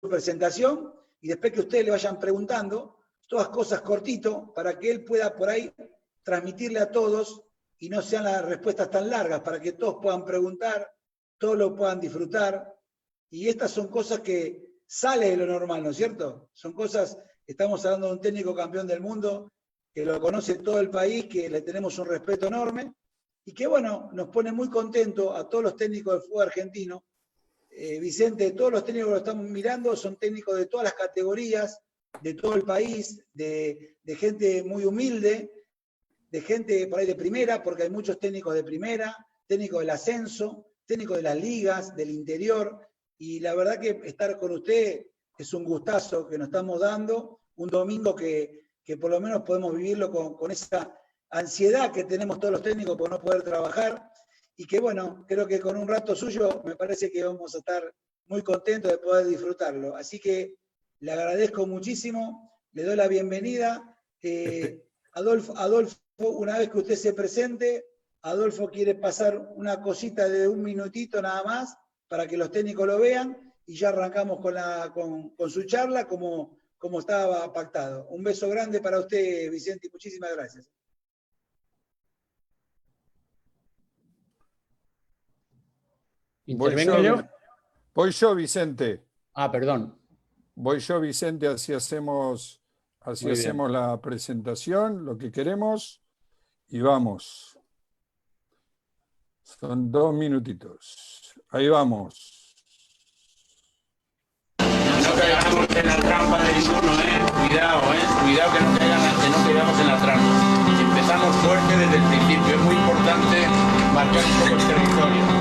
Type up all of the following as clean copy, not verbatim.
presentación y después que ustedes le vayan preguntando, todas cosas cortito, para que él pueda por ahí transmitirle a todos y no sean las respuestas tan largas, para que todos puedan preguntar, todos lo puedan disfrutar. Y estas son cosas que salen de lo normal, ¿no es cierto? Son cosas, estamos hablando de un técnico campeón del mundo, que lo conoce todo el país, que le tenemos un respeto enorme, y que bueno, nos pone muy contentos a todos los técnicos del fútbol argentino. Vicente, todos los técnicos que lo estamos mirando son técnicos de todas las categorías, de todo el país, de gente muy humilde, de gente por ahí de primera, porque hay muchos técnicos de primera, técnicos del ascenso, técnicos de las ligas, del interior, y la verdad que estar con usted es un gustazo que nos estamos dando, un domingo que por lo menos podemos vivirlo con esa ansiedad que tenemos todos los técnicos por no poder trabajar, y que bueno, creo que con un rato suyo me parece que vamos a estar muy contentos de poder disfrutarlo. Así que le agradezco muchísimo, le doy la bienvenida. Adolfo, una vez que usted se presente, Adolfo quiere pasar una cosita de un minutito nada más para que los técnicos lo vean y ya arrancamos con su charla como estaba pactado. Un beso grande para usted, Vicente, y muchísimas gracias. ¿Intervengo yo? Voy yo, Vicente. Ah, perdón. Voy yo, Vicente, así hacemos la presentación, lo que queremos, y vamos. Son 2 minutitos. Ahí vamos. No caigamos en la trampa de ninguno, Cuidado, Cuidado que no caigamos en la trampa. Empezamos fuerte desde el principio. Es muy importante marcar un poco el territorio,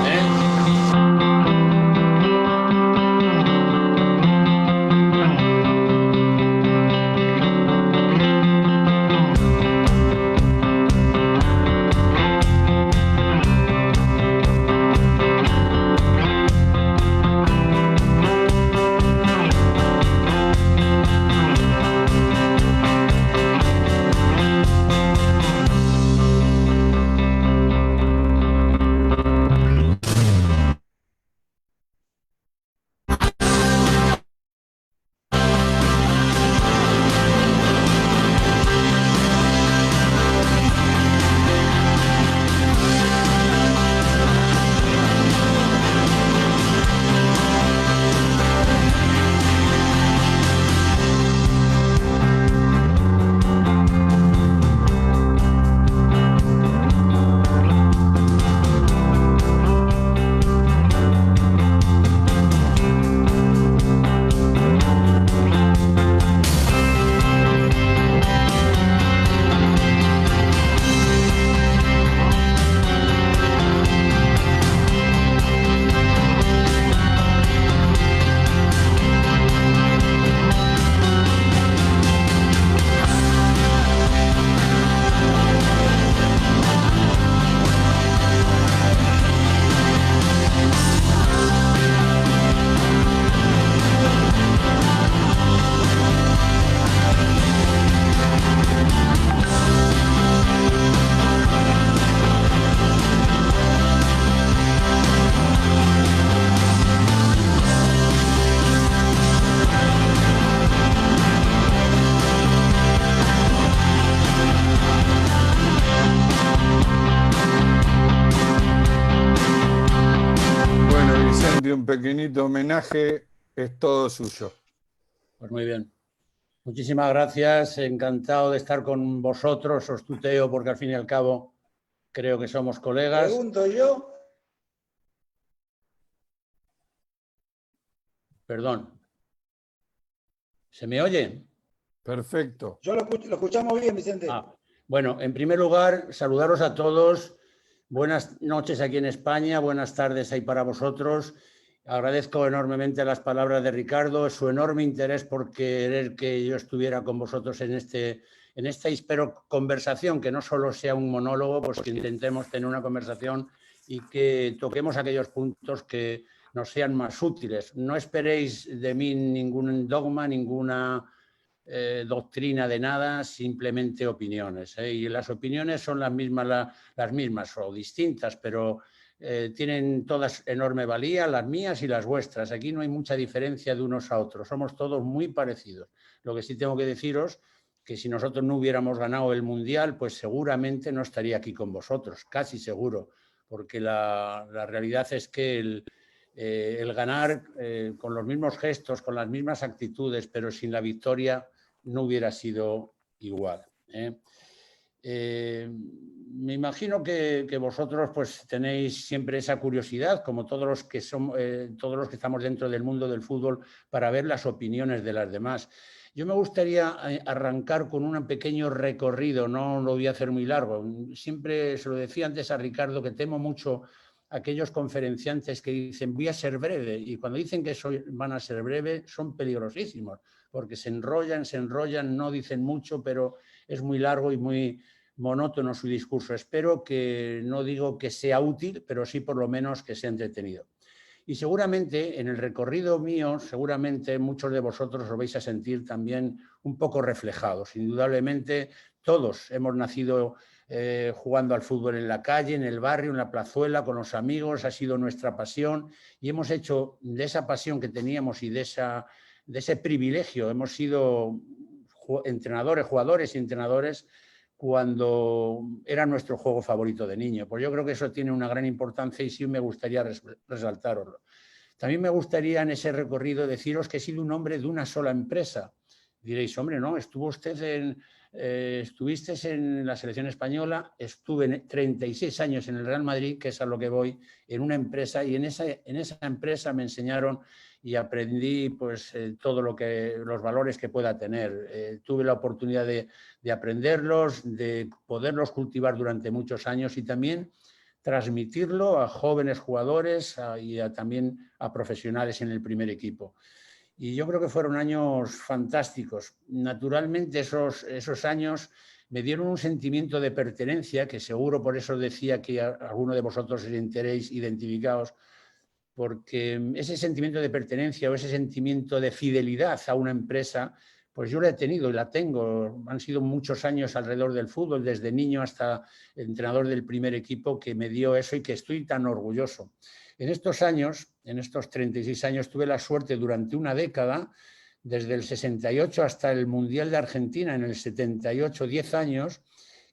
Un pequeñito homenaje, es todo suyo. Pues muy bien. Muchísimas gracias, encantado de estar con vosotros, os tuteo porque al fin y al cabo creo que somos colegas. Pregunto yo. Perdón. ¿Se me oye? Perfecto. Yo lo escuchamos bien, Vicente. Bueno, en primer lugar, saludaros a todos. Buenas noches aquí en España, buenas tardes ahí para vosotros. Agradezco enormemente las palabras de Ricardo, su enorme interés por querer que yo estuviera con vosotros en esta espero conversación, que no solo sea un monólogo, pues que intentemos tener una conversación y que toquemos aquellos puntos que nos sean más útiles. No esperéis de mí ningún dogma, ninguna doctrina de nada, simplemente opiniones. Y las opiniones son las mismas o distintas, pero tienen todas enorme valía, las mías y las vuestras. Aquí no hay mucha diferencia de unos a otros, somos todos muy parecidos. Lo que sí tengo que deciros que si nosotros no hubiéramos ganado el Mundial, pues seguramente no estaría aquí con vosotros, casi seguro, porque la realidad es que el ganar con los mismos gestos, con las mismas actitudes, pero sin la victoria, no hubiera sido igual. Me imagino que vosotros pues tenéis siempre esa curiosidad, como todos los que estamos dentro del mundo del fútbol, para ver las opiniones de las demás. Yo me gustaría arrancar con un pequeño recorrido, no lo voy a hacer muy largo. Siempre se lo decía antes a Ricardo que temo mucho aquellos conferenciantes que dicen voy a ser breve, y cuando dicen que van a ser breve son peligrosísimos, porque se enrollan, no dicen mucho, pero es muy largo y muy monótono su discurso. Espero que, no digo que sea útil, pero sí por lo menos que sea entretenido. Y seguramente en el recorrido mío, seguramente muchos de vosotros os vais a sentir también un poco reflejados. Indudablemente todos hemos nacido jugando al fútbol en la calle, en el barrio, en la plazuela, con los amigos, ha sido nuestra pasión y hemos hecho de esa pasión que teníamos y de ese privilegio, hemos sido entrenadores, jugadores y entrenadores cuando era nuestro juego favorito de niño. Pues yo creo que eso tiene una gran importancia y sí me gustaría resaltaroslo. También me gustaría en ese recorrido deciros que he sido un hombre de una sola empresa. Diréis, hombre, no, estuviste en la selección española, estuve 36 años en el Real Madrid, que es a lo que voy, en una empresa, y en esa empresa me enseñaron y aprendí pues todo los valores que pueda tener. Tuve la oportunidad de aprenderlos, de poderlos cultivar durante muchos años y también transmitirlo a jóvenes jugadores y también a profesionales en el primer equipo. Y yo creo que fueron años fantásticos. Naturalmente esos años me dieron un sentimiento de pertenencia, que seguro por eso decía que alguno de vosotros os sentiréis identificados, porque ese sentimiento de pertenencia o ese sentimiento de fidelidad a una empresa, pues yo la he tenido y la tengo. Han sido muchos años alrededor del fútbol, desde niño hasta entrenador del primer equipo, que me dio eso y que estoy tan orgulloso. En estos años, en estos 36 años, tuve la suerte durante una década, desde el 68 hasta el Mundial de Argentina, en el 78, 10 años,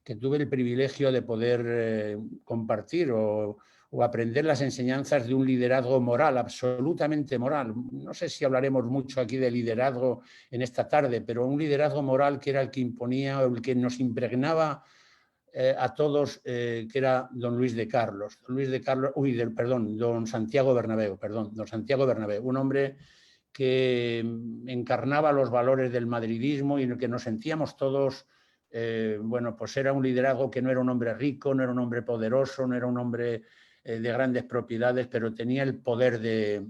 que tuve el privilegio de poder compartir o aprender las enseñanzas de un liderazgo moral, absolutamente moral. No sé si hablaremos mucho aquí de liderazgo en esta tarde, pero un liderazgo moral que era el que imponía, el que nos impregnaba a todos, que era don Luis de Carlos. Don Santiago Bernabéu, un hombre que encarnaba los valores del madridismo y en el que nos sentíamos todos, pues era un liderazgo que no era un hombre rico, no era un hombre poderoso, no era un hombre de grandes propiedades, pero tenía el poder de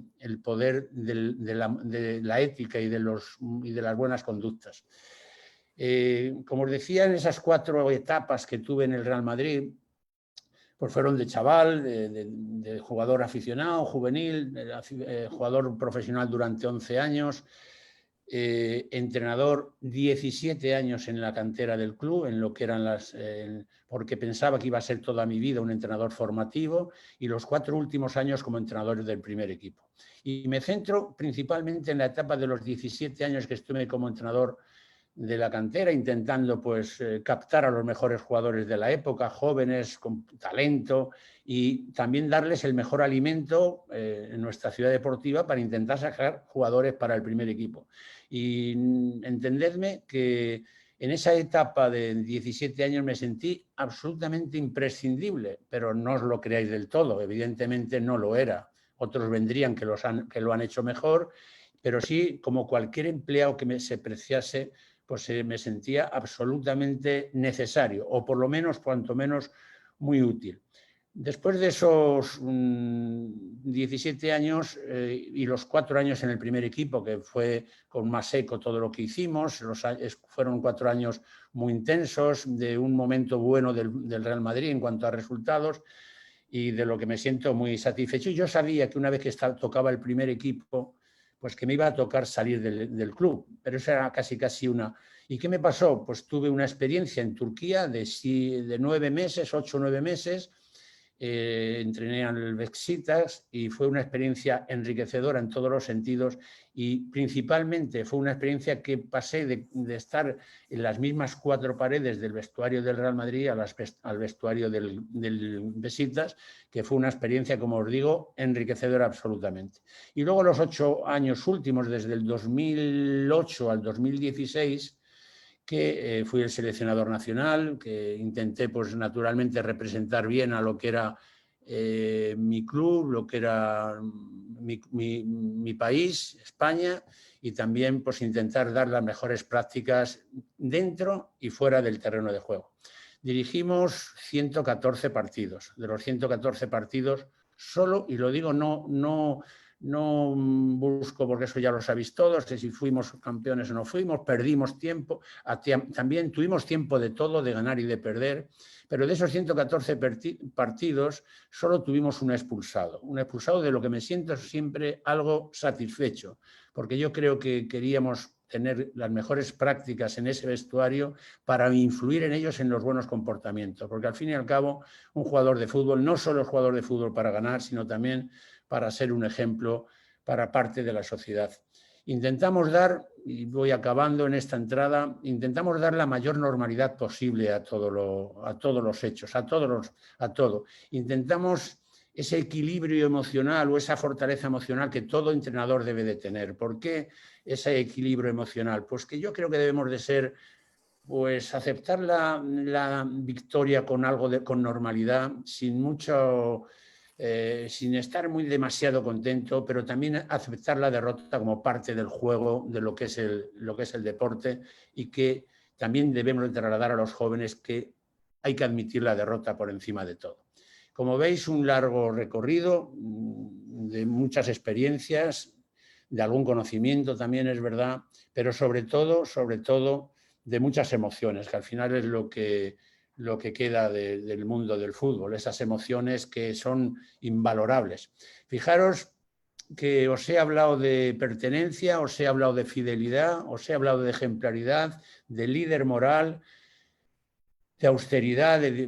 la ética y de las buenas conductas. Como os decía, en esas 4 etapas que tuve en el Real Madrid, pues fueron de chaval, de jugador aficionado, juvenil, jugador profesional durante 11 años, entrenador 17 años en la cantera del club, en lo que eran porque pensaba que iba a ser toda mi vida un entrenador formativo, y los 4 últimos años como entrenador del primer equipo. Y me centro principalmente en la etapa de los 17 años que estuve como entrenador de la cantera, intentando pues captar a los mejores jugadores de la época, jóvenes con talento, y también darles el mejor alimento en nuestra ciudad deportiva para intentar sacar jugadores para el primer equipo. Y entendedme que en esa etapa de 17 años me sentí absolutamente imprescindible, pero no os lo creáis del todo, evidentemente no lo era. Otros vendrían que lo han hecho mejor, pero sí, como cualquier empleado que se preciase, pues me sentía absolutamente necesario, o por lo menos, cuanto menos, muy útil. Después de esos 17 años y los 4 años en el primer equipo, que fue con más eco todo lo que hicimos, fueron 4 años muy intensos, de un momento bueno del Real Madrid en cuanto a resultados y de lo que me siento muy satisfecho. Y yo sabía que una vez que tocaba el primer equipo, pues que me iba a tocar salir del club, pero eso era casi una. ¿Y qué me pasó? Pues tuve una experiencia en Turquía de 9 meses, 8 o 9 meses, entrené al Besiktas y fue una experiencia enriquecedora en todos los sentidos y principalmente fue una experiencia que pasé de estar en las mismas 4 paredes del vestuario del Real Madrid al vestuario del Besiktas, que fue una experiencia, como os digo, enriquecedora absolutamente. Y luego los 8 años últimos, desde el 2008 al 2016, que fui el seleccionador nacional, que intenté pues naturalmente representar bien a lo que era mi club, lo que era mi país, España, y también pues intentar dar las mejores prácticas dentro y fuera del terreno de juego. Dirigimos 114 partidos. De los 114 partidos, solo, y lo digo no busco porque eso ya lo sabéis todos, que si fuimos campeones o no fuimos, perdimos tiempo, también tuvimos tiempo de todo, de ganar y de perder, pero de esos 114 partidos solo tuvimos un expulsado de lo que me siento siempre algo satisfecho, porque yo creo que queríamos tener las mejores prácticas en ese vestuario para influir en ellos en los buenos comportamientos, porque al fin y al cabo un jugador de fútbol no solo es jugador de fútbol para ganar, sino también para ser un ejemplo para parte de la sociedad. Intentamos dar, y voy acabando en esta entrada, intentamos dar la mayor normalidad posible a todos los hechos, a todo. Intentamos ese equilibrio emocional o esa fortaleza emocional que todo entrenador debe de tener. ¿Por qué ese equilibrio emocional? Pues que yo creo que debemos de ser, pues aceptar la victoria con con normalidad, sin estar demasiado contento, pero también aceptar la derrota como parte del juego, de lo que es el deporte, y que también debemos de trasladar a los jóvenes que hay que admitir la derrota por encima de todo. Como veis, un largo recorrido de muchas experiencias, de algún conocimiento también es verdad, pero sobre todo de muchas emociones, que al final es lo que queda del mundo del fútbol, esas emociones que son invalorables. Fijaros que os he hablado de pertenencia, os he hablado de fidelidad, os he hablado de ejemplaridad, de líder moral, de austeridad, de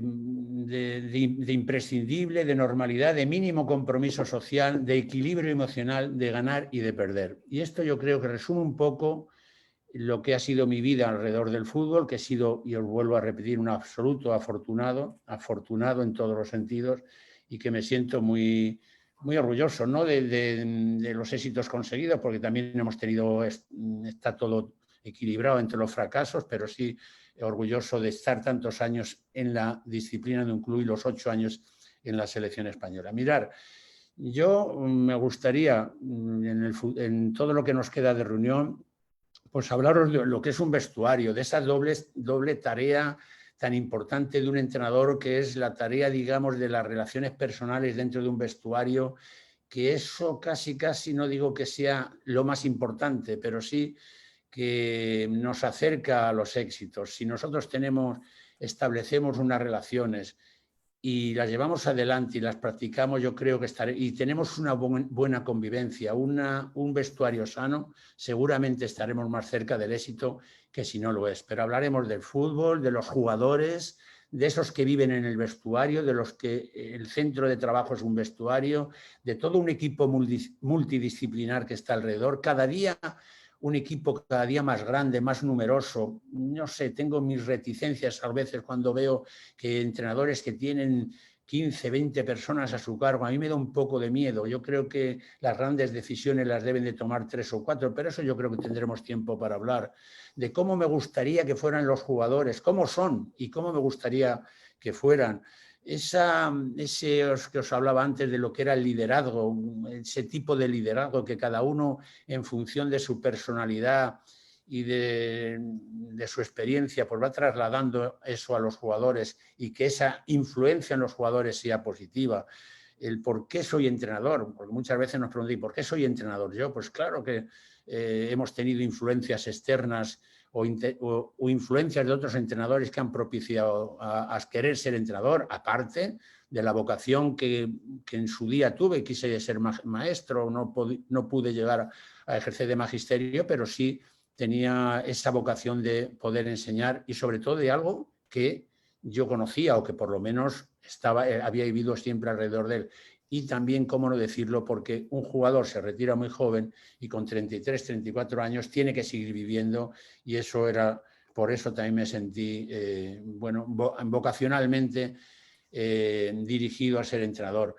imprescindible, de normalidad, de mínimo compromiso social, de equilibrio emocional, de ganar y de perder. Y esto yo creo que resume un poco lo que ha sido mi vida alrededor del fútbol, que he sido, y os vuelvo a repetir, un absoluto afortunado en todos los sentidos, y que me siento muy, muy orgulloso, ¿no? de los éxitos conseguidos, porque también hemos tenido, está todo equilibrado entre los fracasos, pero sí orgulloso de estar tantos años en la disciplina de un club y los 8 años en la selección española. Mirar, yo me gustaría, en todo lo que nos queda de reunión, pues hablaros de lo que es un vestuario, de esa doble tarea tan importante de un entrenador, que es la tarea, digamos, de las relaciones personales dentro de un vestuario, que eso casi no digo que sea lo más importante, pero sí que nos acerca a los éxitos. Si nosotros establecemos unas relaciones y las llevamos adelante y las practicamos, yo creo que y tenemos una buena convivencia, un vestuario sano, seguramente estaremos más cerca del éxito que si no lo es. Pero hablaremos del fútbol, de los jugadores, de esos que viven en el vestuario, de los que el centro de trabajo es un vestuario, de todo un equipo multidisciplinar que está alrededor. Cada día un equipo cada día más grande, más numeroso. No sé, tengo mis reticencias a veces cuando veo que entrenadores que tienen 15, 20 personas a su cargo, a mí me da un poco de miedo. Yo creo que las grandes decisiones las deben de tomar 3 o 4, pero eso yo creo que tendremos tiempo para hablar de cómo me gustaría que fueran los jugadores, cómo son y cómo me gustaría que fueran. Ese que os hablaba antes de lo que era el liderazgo, ese tipo de liderazgo que cada uno, en función de su personalidad y de su experiencia, pues va trasladando eso a los jugadores, y que esa influencia en los jugadores sea positiva. El por qué soy entrenador, porque muchas veces nos preguntan, ¿por qué soy entrenador yo? Pues claro que hemos tenido influencias externas o influencias de otros entrenadores que han propiciado a querer ser entrenador, aparte de la vocación que en su día tuve. Quise ser maestro, no pude llegar a ejercer de magisterio, pero sí tenía esa vocación de poder enseñar, y sobre todo de algo que yo conocía, o que por lo menos había vivido siempre alrededor de él. Y también, cómo no decirlo, porque un jugador se retira muy joven y con 33, 34 años tiene que seguir viviendo, y eso era, por eso también me sentí, vocacionalmente dirigido a ser entrenador.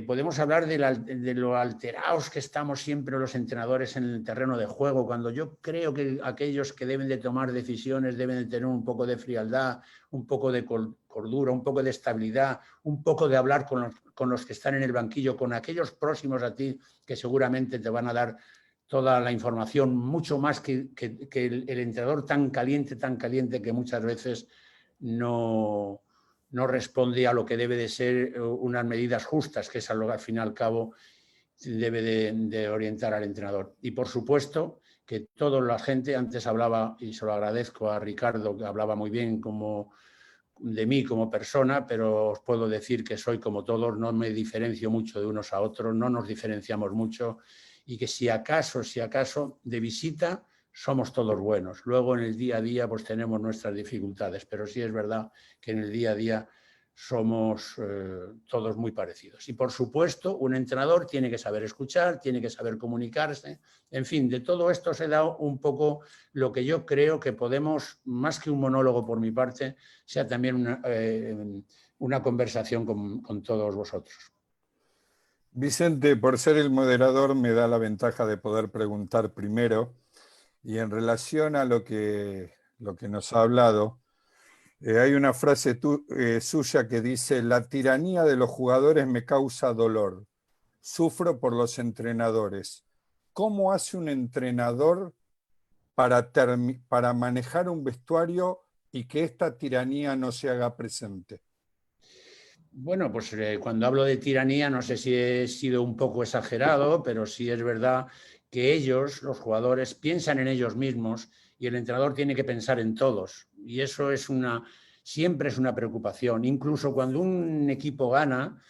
Podemos hablar de lo alterados que estamos siempre los entrenadores en el terreno de juego, cuando yo creo que aquellos que deben de tomar decisiones deben de tener un poco de frialdad, un poco de cordura, un poco de estabilidad, un poco de hablar con los que están en el banquillo, con aquellos próximos a ti que seguramente te van a dar toda la información, mucho más que el entrenador tan caliente que muchas veces no responde a lo que debe de ser unas medidas justas, que es a lo que al fin y al cabo debe de orientar al entrenador. Y por supuesto que toda la gente, antes hablaba, y se lo agradezco a Ricardo, que hablaba muy bien de mí como persona, pero os puedo decir que soy como todos, no me diferencio mucho de unos a otros, no nos diferenciamos mucho, y que si acaso de visita somos todos buenos. Luego en el día a día pues tenemos nuestras dificultades, pero sí es verdad que en el día a día somos todos muy parecidos. Y por supuesto, un entrenador tiene que saber escuchar, tiene que saber comunicarse. En fin, de todo esto se da un poco lo que yo creo que podemos, más que un monólogo por mi parte, sea también una conversación con todos vosotros. Vicente, por ser el moderador, me da la ventaja de poder preguntar primero. Y en relación a lo que nos ha hablado, hay una frase suya que dice: la tiranía de los jugadores me causa dolor, sufro por los entrenadores. ¿Cómo hace un entrenador para manejar un vestuario y que esta tiranía no se haga presente? Bueno, pues cuando hablo de tiranía no sé si he sido un poco exagerado, pero sí es verdad que ellos, los jugadores, piensan en ellos mismos y el entrenador tiene que pensar en todos. Y eso siempre es una preocupación. Incluso cuando un equipo gana,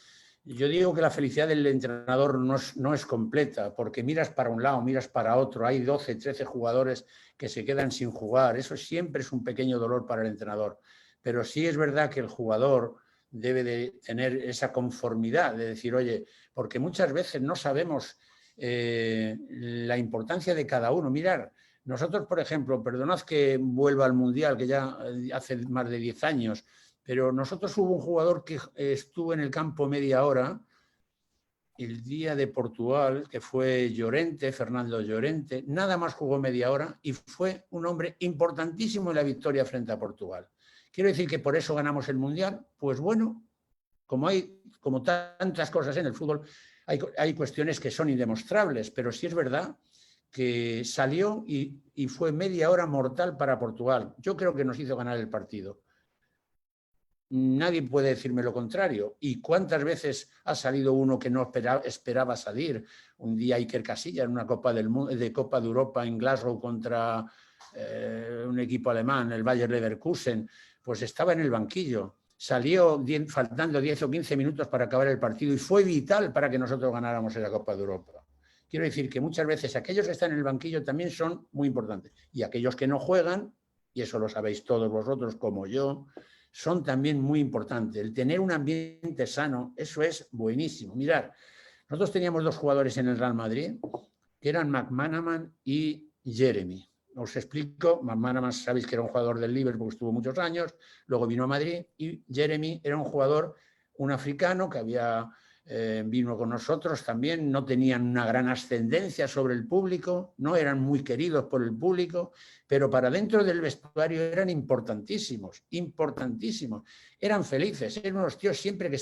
yo digo que la felicidad del entrenador no es completa, porque miras para un lado, miras para otro, hay 12, 13 jugadores que se quedan sin jugar. Eso siempre es un pequeño dolor para el entrenador. Pero sí es verdad que el jugador debe de tener esa conformidad, de decir, oye, porque muchas veces no sabemos la importancia de cada uno. Mirar, nosotros, por ejemplo, perdonad que vuelva al Mundial, que ya hace más de 10 años, pero nosotros hubo un jugador que estuvo en el campo media hora el día de Portugal, que fue Llorente, Fernando Llorente, nada más jugó media hora y fue un hombre importantísimo en la victoria frente a Portugal. ¿Quiero decir que por eso ganamos el Mundial? Pues bueno, como tantas cosas en el fútbol, hay cuestiones que son indemostrables, pero sí es verdad que salió y fue media hora mortal para Portugal. Yo creo que nos hizo ganar el partido. Nadie puede decirme lo contrario. ¿Y cuántas veces ha salido uno que no esperaba salir? Un día Iker Casillas en una Copa de Europa en Glasgow contra un equipo alemán, el Bayer Leverkusen, pues estaba en el banquillo. Salió faltando 10 o 15 minutos para acabar el partido y fue vital para que nosotros ganáramos esa Copa de Europa. Quiero decir que muchas veces aquellos que están en el banquillo también son muy importantes. Y aquellos que no juegan, y eso lo sabéis todos vosotros como yo, son también muy importantes. El tener un ambiente sano, eso es buenísimo. Mirad, nosotros teníamos dos jugadores en el Real Madrid, que eran McManaman y Jeremy. Os explico, McManaman sabéis que era un jugador del Liverpool, estuvo muchos años, luego vino a Madrid, y Jeremy era un jugador, un africano que vino con nosotros también, no tenían una gran ascendencia sobre el público, no eran muy queridos por el público, pero para dentro del vestuario eran importantísimos, eran felices, eran unos tíos siempre que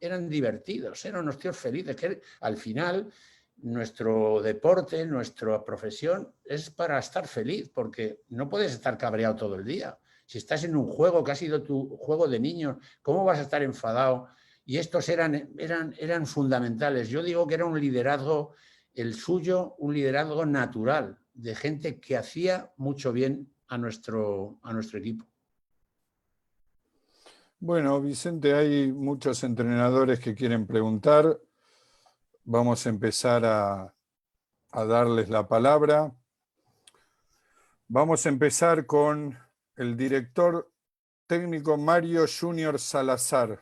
eran divertidos, eran unos tíos felices, que al final nuestro deporte, nuestra profesión es para estar feliz, porque no puedes estar cabreado todo el día. Si estás en un juego que ha sido tu juego de niños, ¿cómo vas a estar enfadado? Y estos eran fundamentales. Yo digo que era un liderazgo, el suyo, un liderazgo natural, de gente que hacía mucho bien a nuestro equipo. Bueno, Vicente, hay muchos entrenadores que quieren preguntar. Vamos a empezar a darles la palabra. Vamos a empezar con el director técnico Mario Junior Salazar.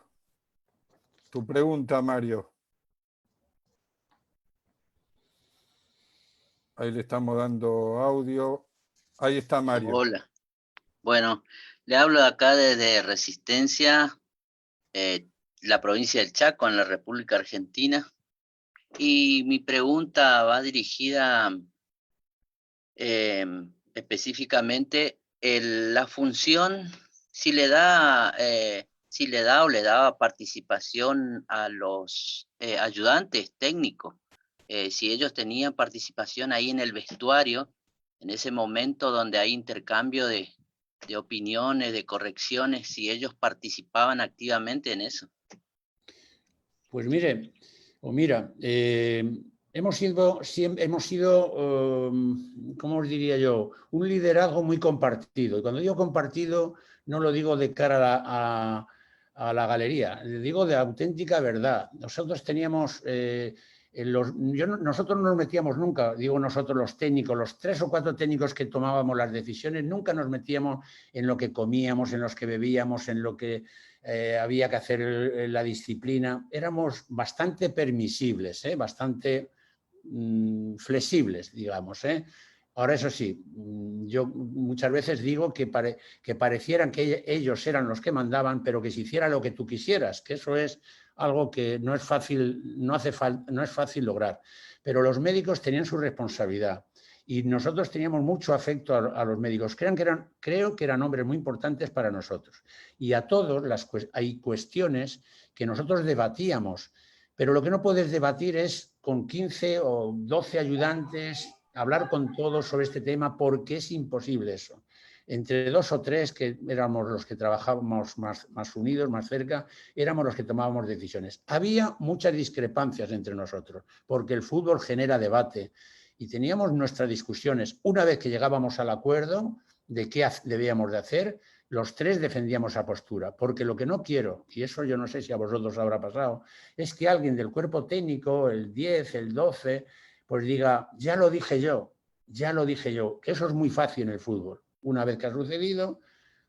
Tu pregunta, Mario. Ahí le estamos dando audio. Ahí está Mario. Hola. Bueno, le hablo acá desde Resistencia, la provincia del Chaco, en la República Argentina. Y mi pregunta va dirigida específicamente la función, si le da o le daba participación a los ayudantes técnicos, si ellos tenían participación ahí en el vestuario, en ese momento donde hay intercambio de opiniones, de correcciones, si ellos participaban activamente en eso. Pues mire, hemos sido, ¿cómo os diría yo? Un liderazgo muy compartido. Y cuando digo compartido, no lo digo de cara a la galería, le digo de auténtica verdad. Nosotros teníamos, nosotros no nos metíamos nunca, digo nosotros los técnicos, los 3 o 4 técnicos que tomábamos las decisiones, nunca nos metíamos en lo que comíamos, en los que bebíamos, en lo que había que hacer la disciplina. Éramos bastante permisibles, bastante flexibles, digamos. Ahora, eso sí, yo muchas veces digo que parecieran que ellos eran los que mandaban, pero que se hiciera lo que tú quisieras, que eso es algo que no es fácil, no es fácil lograr. Pero los médicos tenían su responsabilidad y nosotros teníamos mucho afecto a los médicos. Creo que eran hombres muy importantes para nosotros. Y a todos hay cuestiones que nosotros debatíamos, pero lo que no puedes debatir es con 15 o 12 ayudantes, hablar con todos sobre este tema, porque es imposible eso. Entre 2 o 3, que éramos los que trabajábamos más unidos, más cerca, éramos los que tomábamos decisiones. Había muchas discrepancias entre nosotros, porque el fútbol genera debate y teníamos nuestras discusiones. Una vez que llegábamos al acuerdo de qué debíamos de hacer, los 3 defendíamos esa postura, porque lo que no quiero, y eso yo no sé si a vosotros habrá pasado, es que alguien del cuerpo técnico, el 10, el 12, pues diga, ya lo dije yo, que eso es muy fácil en el fútbol. Una vez que ha sucedido,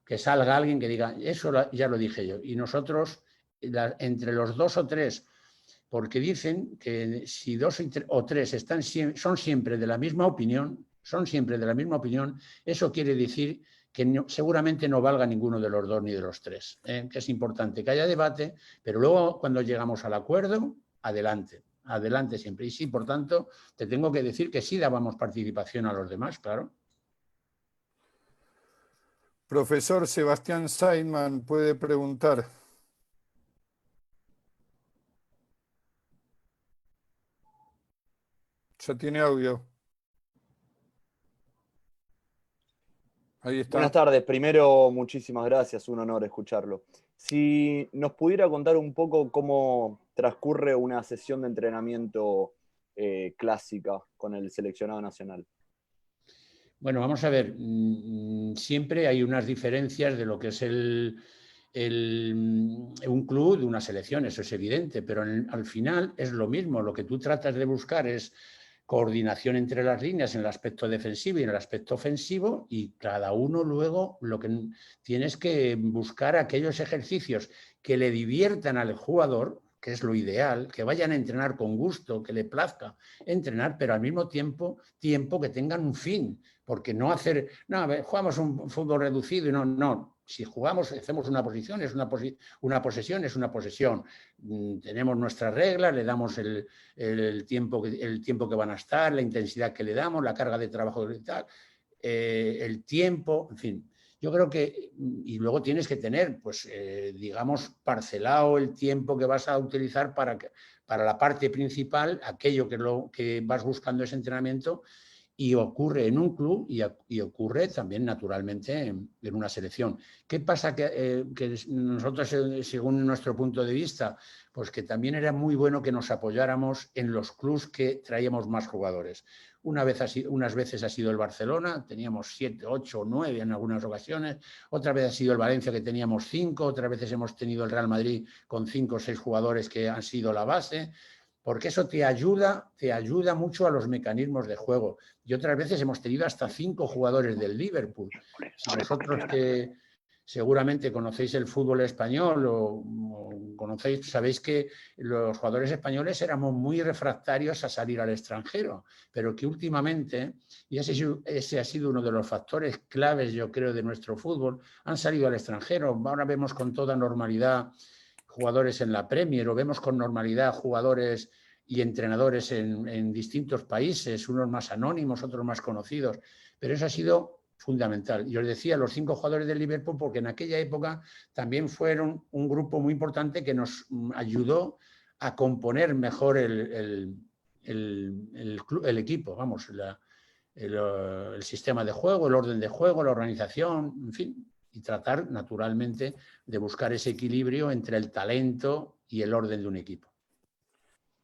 que salga alguien que diga, eso ya lo dije yo. Y nosotros, entre los 2 o 3, porque dicen que si 2 o 3 son siempre de la misma opinión, eso quiere decir que seguramente no valga ninguno de los 2 ni de los 3. Que es importante que haya debate, pero luego cuando llegamos al acuerdo, adelante siempre. Y sí, por tanto, te tengo que decir que sí dábamos participación a los demás, claro. Profesor Sebastián Seidman puede preguntar. Ya tiene audio. Ahí está. Buenas tardes. Primero, muchísimas gracias. Un honor escucharlo. Si nos pudiera contar un poco cómo transcurre una sesión de entrenamiento clásica con el seleccionado nacional. Bueno, vamos a ver. Siempre hay unas diferencias de lo que es un club de una selección, eso es evidente, pero al final es lo mismo. Lo que tú tratas de buscar es coordinación entre las líneas en el aspecto defensivo y en el aspecto ofensivo, y cada uno luego lo que tienes que buscar aquellos ejercicios que le diviertan al jugador, que es lo ideal, que vayan a entrenar con gusto, que le plazca entrenar, pero al mismo tiempo que tengan un fin, porque no hacer, no, jugamos un fútbol reducido y no. Si jugamos, hacemos una posición, una posesión es una posesión. Tenemos nuestras reglas, le damos el tiempo que van a estar, la intensidad que le damos, la carga de trabajo y tal, el tiempo, en fin. Yo creo que, y luego tienes que tener, pues, digamos, parcelado el tiempo que vas a utilizar para la parte principal, aquello que vas buscando ese entrenamiento. Y ocurre en un club y ocurre también naturalmente en una selección. ¿Qué pasa? Que nosotros, según nuestro punto de vista, pues que también era muy bueno que nos apoyáramos en los clubs que traíamos más jugadores. Unas veces ha sido el Barcelona, teníamos 7, 8 o 9 en algunas ocasiones. Otra vez ha sido el Valencia, que teníamos 5. Otras veces hemos tenido el Real Madrid con 5 o 6 jugadores que han sido la base. Porque eso te ayuda mucho a los mecanismos de juego. Y otras veces hemos tenido hasta 5 jugadores del Liverpool. Si nosotros seguramente conocéis el fútbol español o conocéis, sabéis que los jugadores españoles éramos muy refractarios a salir al extranjero, pero que últimamente, y ese ha sido uno de los factores claves, yo creo, de nuestro fútbol, han salido al extranjero. Ahora vemos con toda normalidad jugadores en la Premier, o vemos con normalidad jugadores y entrenadores en distintos países, unos más anónimos, otros más conocidos, pero eso ha sido fundamental. Y os decía, los 5 jugadores del Liverpool, porque en aquella época también fueron un grupo muy importante que nos ayudó a componer mejor el equipo, vamos, el sistema de juego, el orden de juego, la organización, en fin, y tratar naturalmente de buscar ese equilibrio entre el talento y el orden de un equipo.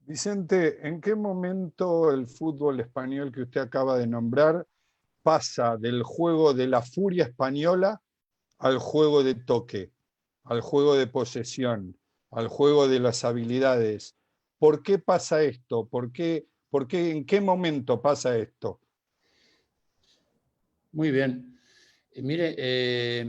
Vicente, ¿en qué momento el fútbol español que usted acaba de nombrar pasa del juego de la furia española al juego de toque, al juego de posesión, al juego de las habilidades? ¿Por qué pasa esto? ¿En qué momento pasa esto? Muy bien. Mire,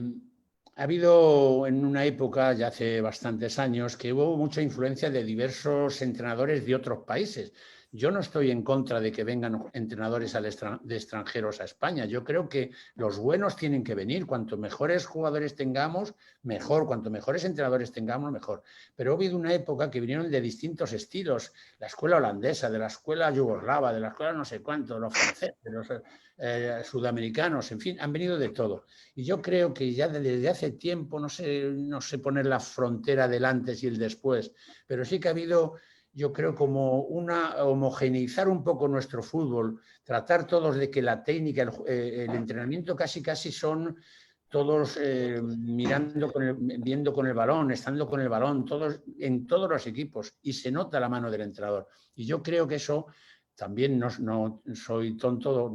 ha habido en una época, ya hace bastantes años, que hubo mucha influencia de diversos entrenadores de otros países. Yo no estoy en contra de que vengan entrenadores de extranjeros a España. Yo creo que los buenos tienen que venir. Cuanto mejores jugadores tengamos, mejor. Cuanto mejores entrenadores tengamos, mejor. Pero ha habido una época que vinieron de distintos estilos. La escuela holandesa, de la escuela yugoslava, de la escuela no sé cuánto, los franceses, los sudamericanos, en fin, han venido de todo. Y yo creo que ya desde hace tiempo, no sé poner la frontera del antes y el después, pero sí que ha habido, yo creo, como homogeneizar un poco nuestro fútbol, tratar todos de que la técnica, el entrenamiento casi son todos viendo con el balón, estando con el balón, todos en todos los equipos, y se nota la mano del entrenador. Y yo creo que eso también no soy tonto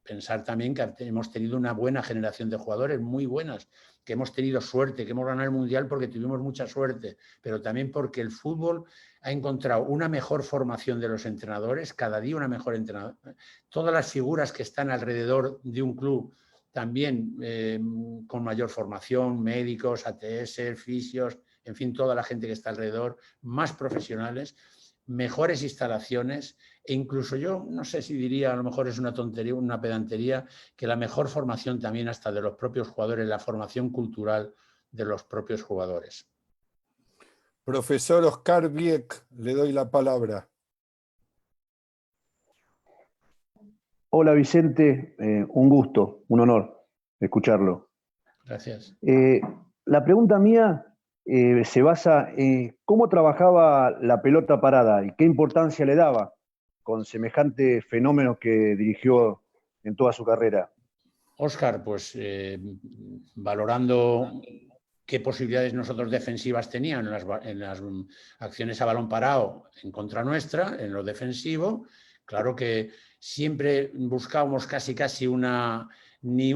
pensar también que hemos tenido una buena generación de jugadores, muy buenas, que hemos tenido suerte, que hemos ganado el Mundial porque tuvimos mucha suerte, pero también porque el fútbol ha encontrado una mejor formación de los entrenadores, cada día una mejor entrenador. Todas las figuras que están alrededor de un club también con mayor formación, médicos, ATS, fisios, en fin, toda la gente que está alrededor, más profesionales, mejores instalaciones, e incluso yo no sé si diría, a lo mejor es una tontería, una pedantería, que la mejor formación también hasta de los propios jugadores, la formación cultural de los propios jugadores. Profesor Oscar Vieck, le doy la palabra. Hola Vicente, un gusto, un honor escucharlo. Gracias. La pregunta mía se basa en cómo trabajaba la pelota parada y qué importancia le daba con semejante fenómeno que dirigió en toda su carrera. Óscar, pues valorando qué posibilidades nosotros defensivas tenían en las acciones a balón parado en contra nuestra, en lo defensivo, claro que siempre buscábamos casi ni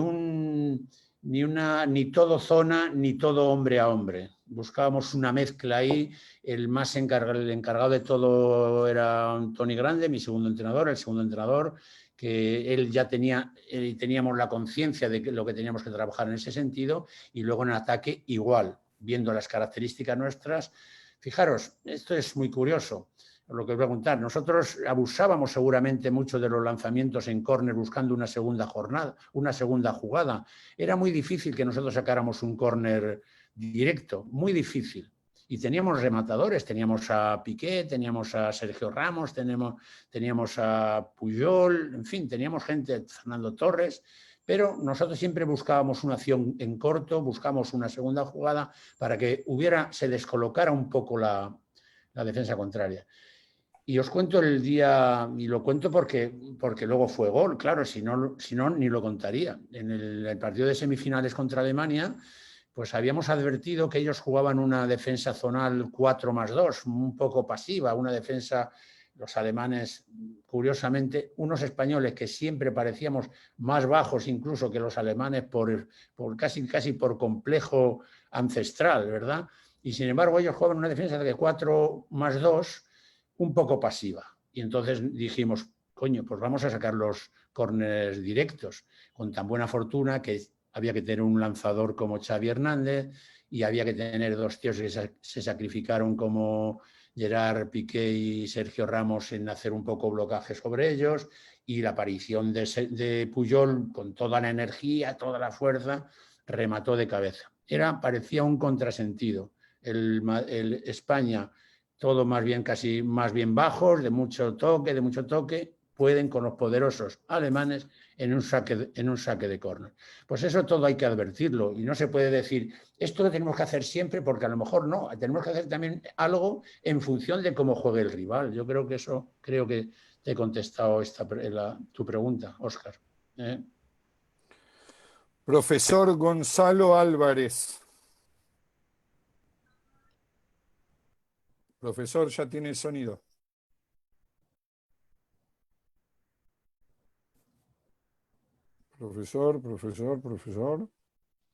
todo zona ni todo hombre a hombre. Buscábamos una mezcla ahí. El encargado de todo era Tony Grande, mi segundo entrenador, el segundo entrenador, que él ya teníamos la conciencia de lo que teníamos que trabajar en ese sentido, y luego en ataque igual, viendo las características nuestras. Fijaros, esto es muy curioso. Lo que os voy a contar, nosotros abusábamos seguramente mucho de los lanzamientos en córner buscando una segunda jugada. Era muy difícil que nosotros sacáramos un córner directo, muy difícil. Y teníamos rematadores, teníamos a Piqué, teníamos a Sergio Ramos, teníamos a Puyol, en fin, teníamos gente, Fernando Torres, pero nosotros siempre buscábamos una acción en corto, buscábamos una segunda jugada para que se descolocara un poco la defensa contraria. Y os cuento el día, y lo cuento porque luego fue gol, claro, si no ni lo contaría. En el partido de semifinales contra Alemania, pues habíamos advertido que ellos jugaban una defensa zonal 4+2, un poco pasiva, una defensa, los alemanes, curiosamente, unos españoles que siempre parecíamos más bajos incluso que los alemanes por casi por complejo ancestral, ¿verdad? Y sin embargo ellos jugaban una defensa de 4+2, un poco pasiva. Y entonces dijimos, coño, pues vamos a sacar los córneres directos, con tan buena fortuna que había que tener un lanzador como Xavi Hernández y había que tener dos tíos que se sacrificaron como Gerard Piqué y Sergio Ramos en hacer un poco blocaje sobre ellos, y la aparición de Puyol con toda la energía, toda la fuerza, remató de cabeza. Parecía un contrasentido. El España, todo más bien casi más bien bajos, de mucho toque, pueden con los poderosos alemanes en un saque de córner. Pues eso todo hay que advertirlo y no se puede decir esto lo tenemos que hacer siempre, porque a lo mejor no, tenemos que hacer también algo en función de cómo juegue el rival. Yo creo que te he contestado tu pregunta, Óscar. Profesor Gonzalo Álvarez. Profesor, ya tiene sonido. Profesor.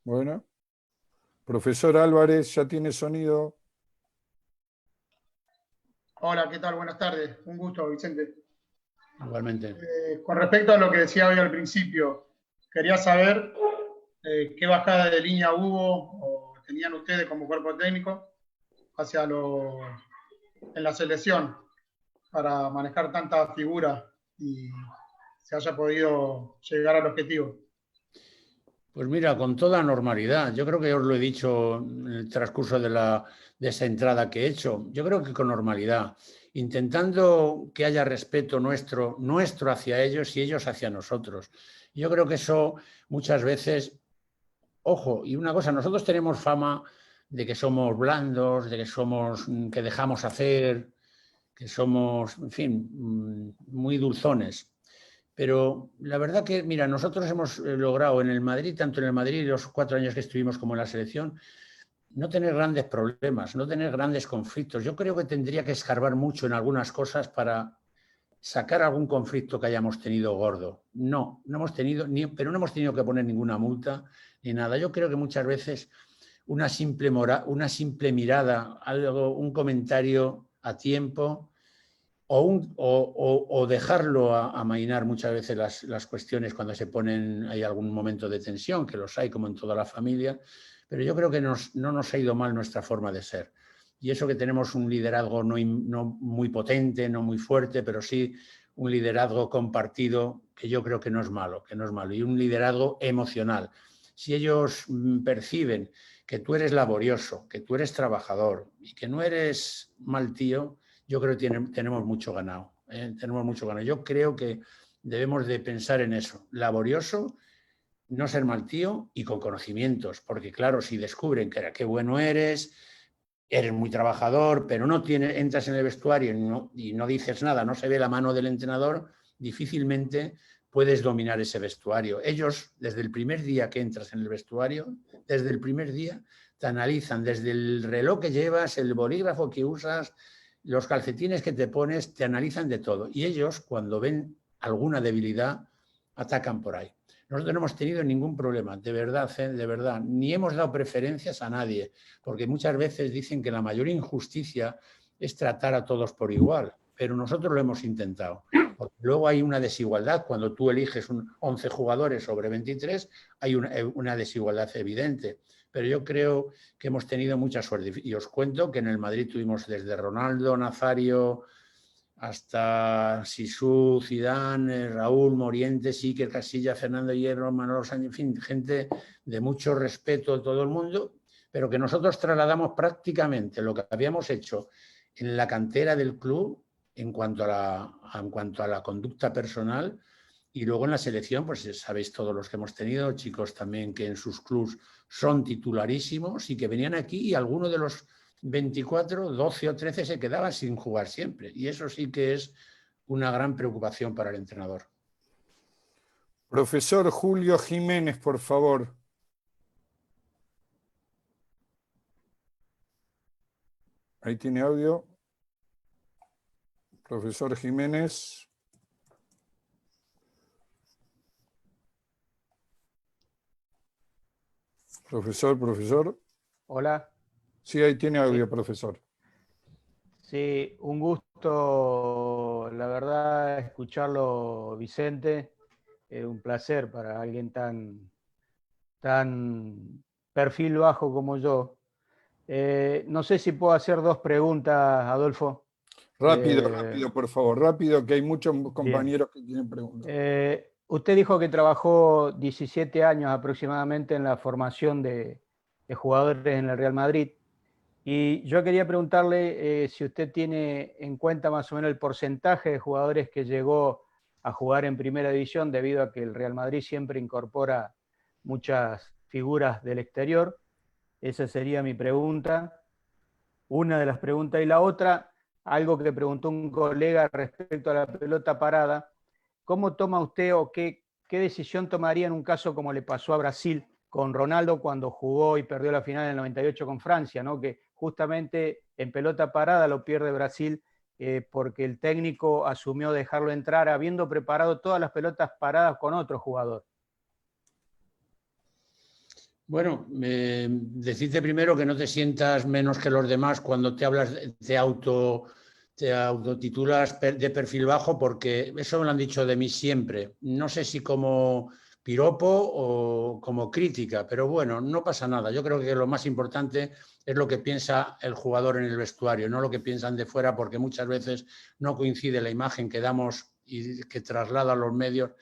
Bueno. Profesor Álvarez, ya tiene sonido. Hola, ¿qué tal? Buenas tardes. Un gusto, Vicente. Igualmente. Con respecto a lo que decía hoy al principio, quería saber qué bajada de línea hubo o tenían ustedes como cuerpo técnico en la selección para manejar tanta figura y se haya podido llegar al objetivo. Pues mira, con toda normalidad. Yo creo que os lo he dicho en el transcurso de esa entrada que he hecho. Yo creo que con normalidad, intentando que haya respeto nuestro hacia ellos y ellos hacia nosotros. Yo creo que eso muchas veces, ojo, y una cosa, nosotros tenemos fama de que somos blandos, de que dejamos hacer, que somos, en fin, muy dulzones. Pero la verdad que, mira, nosotros hemos logrado en el Madrid, tanto en el Madrid y los 4 años que estuvimos como en la selección, no tener grandes problemas, no tener grandes conflictos. Yo creo que tendría que escarbar mucho en algunas cosas para sacar algún conflicto que hayamos tenido gordo. No hemos tenido, pero no hemos tenido que poner ninguna multa ni nada. Yo creo que muchas veces una simple mirada, un comentario a tiempo, o dejarlo amainar muchas veces las cuestiones cuando hay algún momento de tensión, que los hay como en toda la familia, pero yo creo que no nos ha ido mal nuestra forma de ser. Y eso que tenemos un liderazgo no muy potente, no muy fuerte, pero sí un liderazgo compartido, que yo creo que no es malo, y un liderazgo emocional. Si ellos perciben que tú eres laborioso, que tú eres trabajador y que no eres mal tío, yo creo que tenemos mucho ganado. Tenemos mucho ganado. Yo creo que debemos de pensar en eso. Laborioso, no ser mal tío y con conocimientos. Porque claro, si descubren que qué bueno eres muy trabajador, pero entras en el vestuario y no dices nada, no se ve la mano del entrenador, difícilmente puedes dominar ese vestuario. Ellos, desde el primer día que entras en el vestuario, desde el primer día, te analizan desde el reloj que llevas, el bolígrafo que usas, los calcetines que te pones, te analizan de todo. Y ellos, cuando ven alguna debilidad, atacan por ahí. Nosotros no hemos tenido ningún problema, de verdad, ni hemos dado preferencias a nadie, porque muchas veces dicen que la mayor injusticia es tratar a todos por igual, pero nosotros lo hemos intentado. Porque luego hay una desigualdad, cuando tú eliges 11 jugadores sobre 23, hay una desigualdad evidente. Pero yo creo que hemos tenido mucha suerte. Y os cuento que en el Madrid tuvimos desde Ronaldo, Nazario, hasta Sisú, Zidane, Raúl, Morientes, Iker Casillas, Fernando Hierro, Manolo Sánchez, en fin, gente de mucho respeto de todo el mundo, pero que nosotros trasladamos prácticamente lo que habíamos hecho en la cantera del club en cuanto a la conducta personal. Y luego en la selección, pues sabéis todos los que hemos tenido, chicos también que en sus clubs son titularísimos y que venían aquí y alguno de los 24, 12 o 13 se quedaban sin jugar siempre. Y eso sí que es una gran preocupación para el entrenador. Profesor Julio Jiménez, por favor. Ahí tiene audio. Profesor Jiménez. Profesor. Hola. Sí, ahí tiene audio, Sí. profesor. Sí, un gusto, la verdad, escucharlo, Vicente. Un placer para alguien tan tan perfil bajo como yo. No sé si puedo hacer dos preguntas, Adolfo. Rápido, rápido, por favor, rápido, que hay muchos compañeros que tienen preguntas. Usted dijo que trabajó 17 años aproximadamente en la formación de jugadores en el Real Madrid. Y yo quería preguntarle si usted tiene en cuenta más o menos el porcentaje de jugadores que llegó a jugar en primera división, debido a que el Real Madrid siempre incorpora muchas figuras del exterior. Esa sería mi pregunta, una de las preguntas. Y la otra, algo que preguntó un colega respecto a la pelota parada. ¿Cómo toma usted o qué decisión tomaría en un caso como le pasó a Brasil con Ronaldo cuando jugó y perdió la final en el 98 con Francia, ¿no? Que justamente en pelota parada lo pierde Brasil porque el técnico asumió dejarlo entrar habiendo preparado todas las pelotas paradas con otro jugador? Bueno, decirte primero que no te sientas menos que los demás cuando te hablas, te autotitulas de perfil bajo, porque eso me lo han dicho de mí siempre. No sé si como piropo o como crítica, pero bueno, no pasa nada. Yo creo que lo más importante es lo que piensa el jugador en el vestuario, no lo que piensan de fuera, porque muchas veces no coincide la imagen que damos y que traslada los medios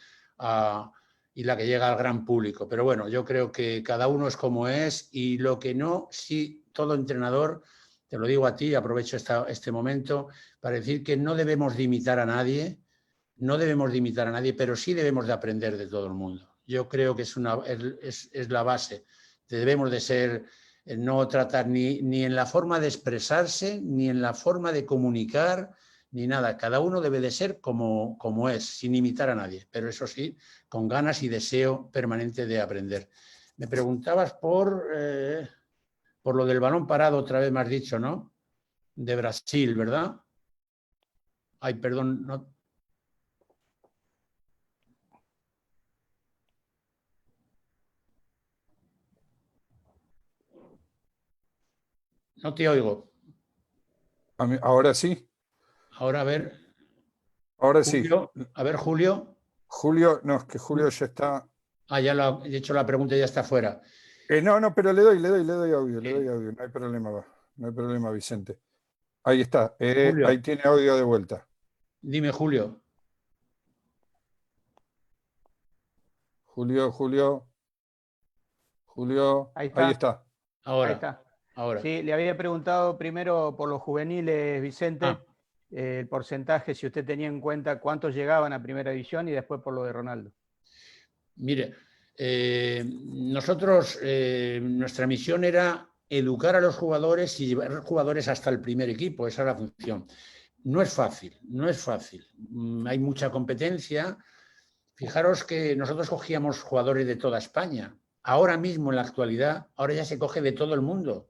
y la que llega al gran público. Pero bueno, yo creo que cada uno es como es, y lo que no, sí, todo entrenador, te lo digo a ti, aprovecho este momento para decir que no debemos de imitar a nadie, pero sí debemos de aprender de todo el mundo. Yo creo que es la base. Debemos de ser, no tratar ni en la forma de expresarse, ni en la forma de comunicar, ni nada. Cada uno debe de ser como es, sin imitar a nadie, pero eso sí, con ganas y deseo permanente de aprender. Me preguntabas por lo del balón parado, otra vez me has dicho, ¿no? De Brasil, ¿verdad? Ay, perdón, no. No te oigo. Ahora sí. Ahora a ver. Ahora Julio, sí. A ver, Julio. Julio, no, es que Julio ya está. Ya he hecho la pregunta y ya está fuera. No, pero le doy audio, no hay problema, Vicente. Ahí está, ahí tiene audio de vuelta. Dime, Julio. Julio. Ahí está. Ahora. Ahí está. Sí, le había preguntado primero por los juveniles, Vicente, el porcentaje, si usted tenía en cuenta cuántos llegaban a primera división, y después por lo de Ronaldo. Mire, nosotros, nuestra misión era educar a los jugadores y llevar a los jugadores hasta el primer equipo. Esa es la función. No es fácil. Hay mucha competencia. Fijaros que nosotros cogíamos jugadores de toda España. Ahora mismo, en la actualidad, ahora ya se coge de todo el mundo.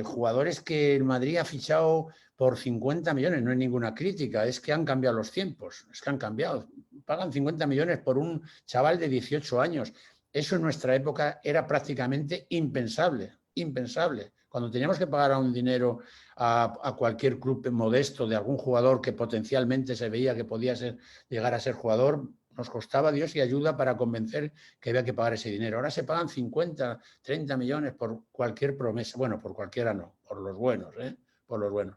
Jugadores que el Madrid ha fichado por 50 millones, no es ninguna crítica, es que han cambiado los tiempos, es que han cambiado. Pagan 50 millones por un chaval de 18 años. Eso en nuestra época era prácticamente impensable. Cuando teníamos que pagar un dinero a cualquier club modesto de algún jugador que potencialmente se veía que podía llegar a ser jugador, nos costaba Dios y ayuda para convencer que había que pagar ese dinero. Ahora se pagan 50, 30 millones por cualquier promesa. Bueno, por cualquiera no, por los buenos, por los buenos.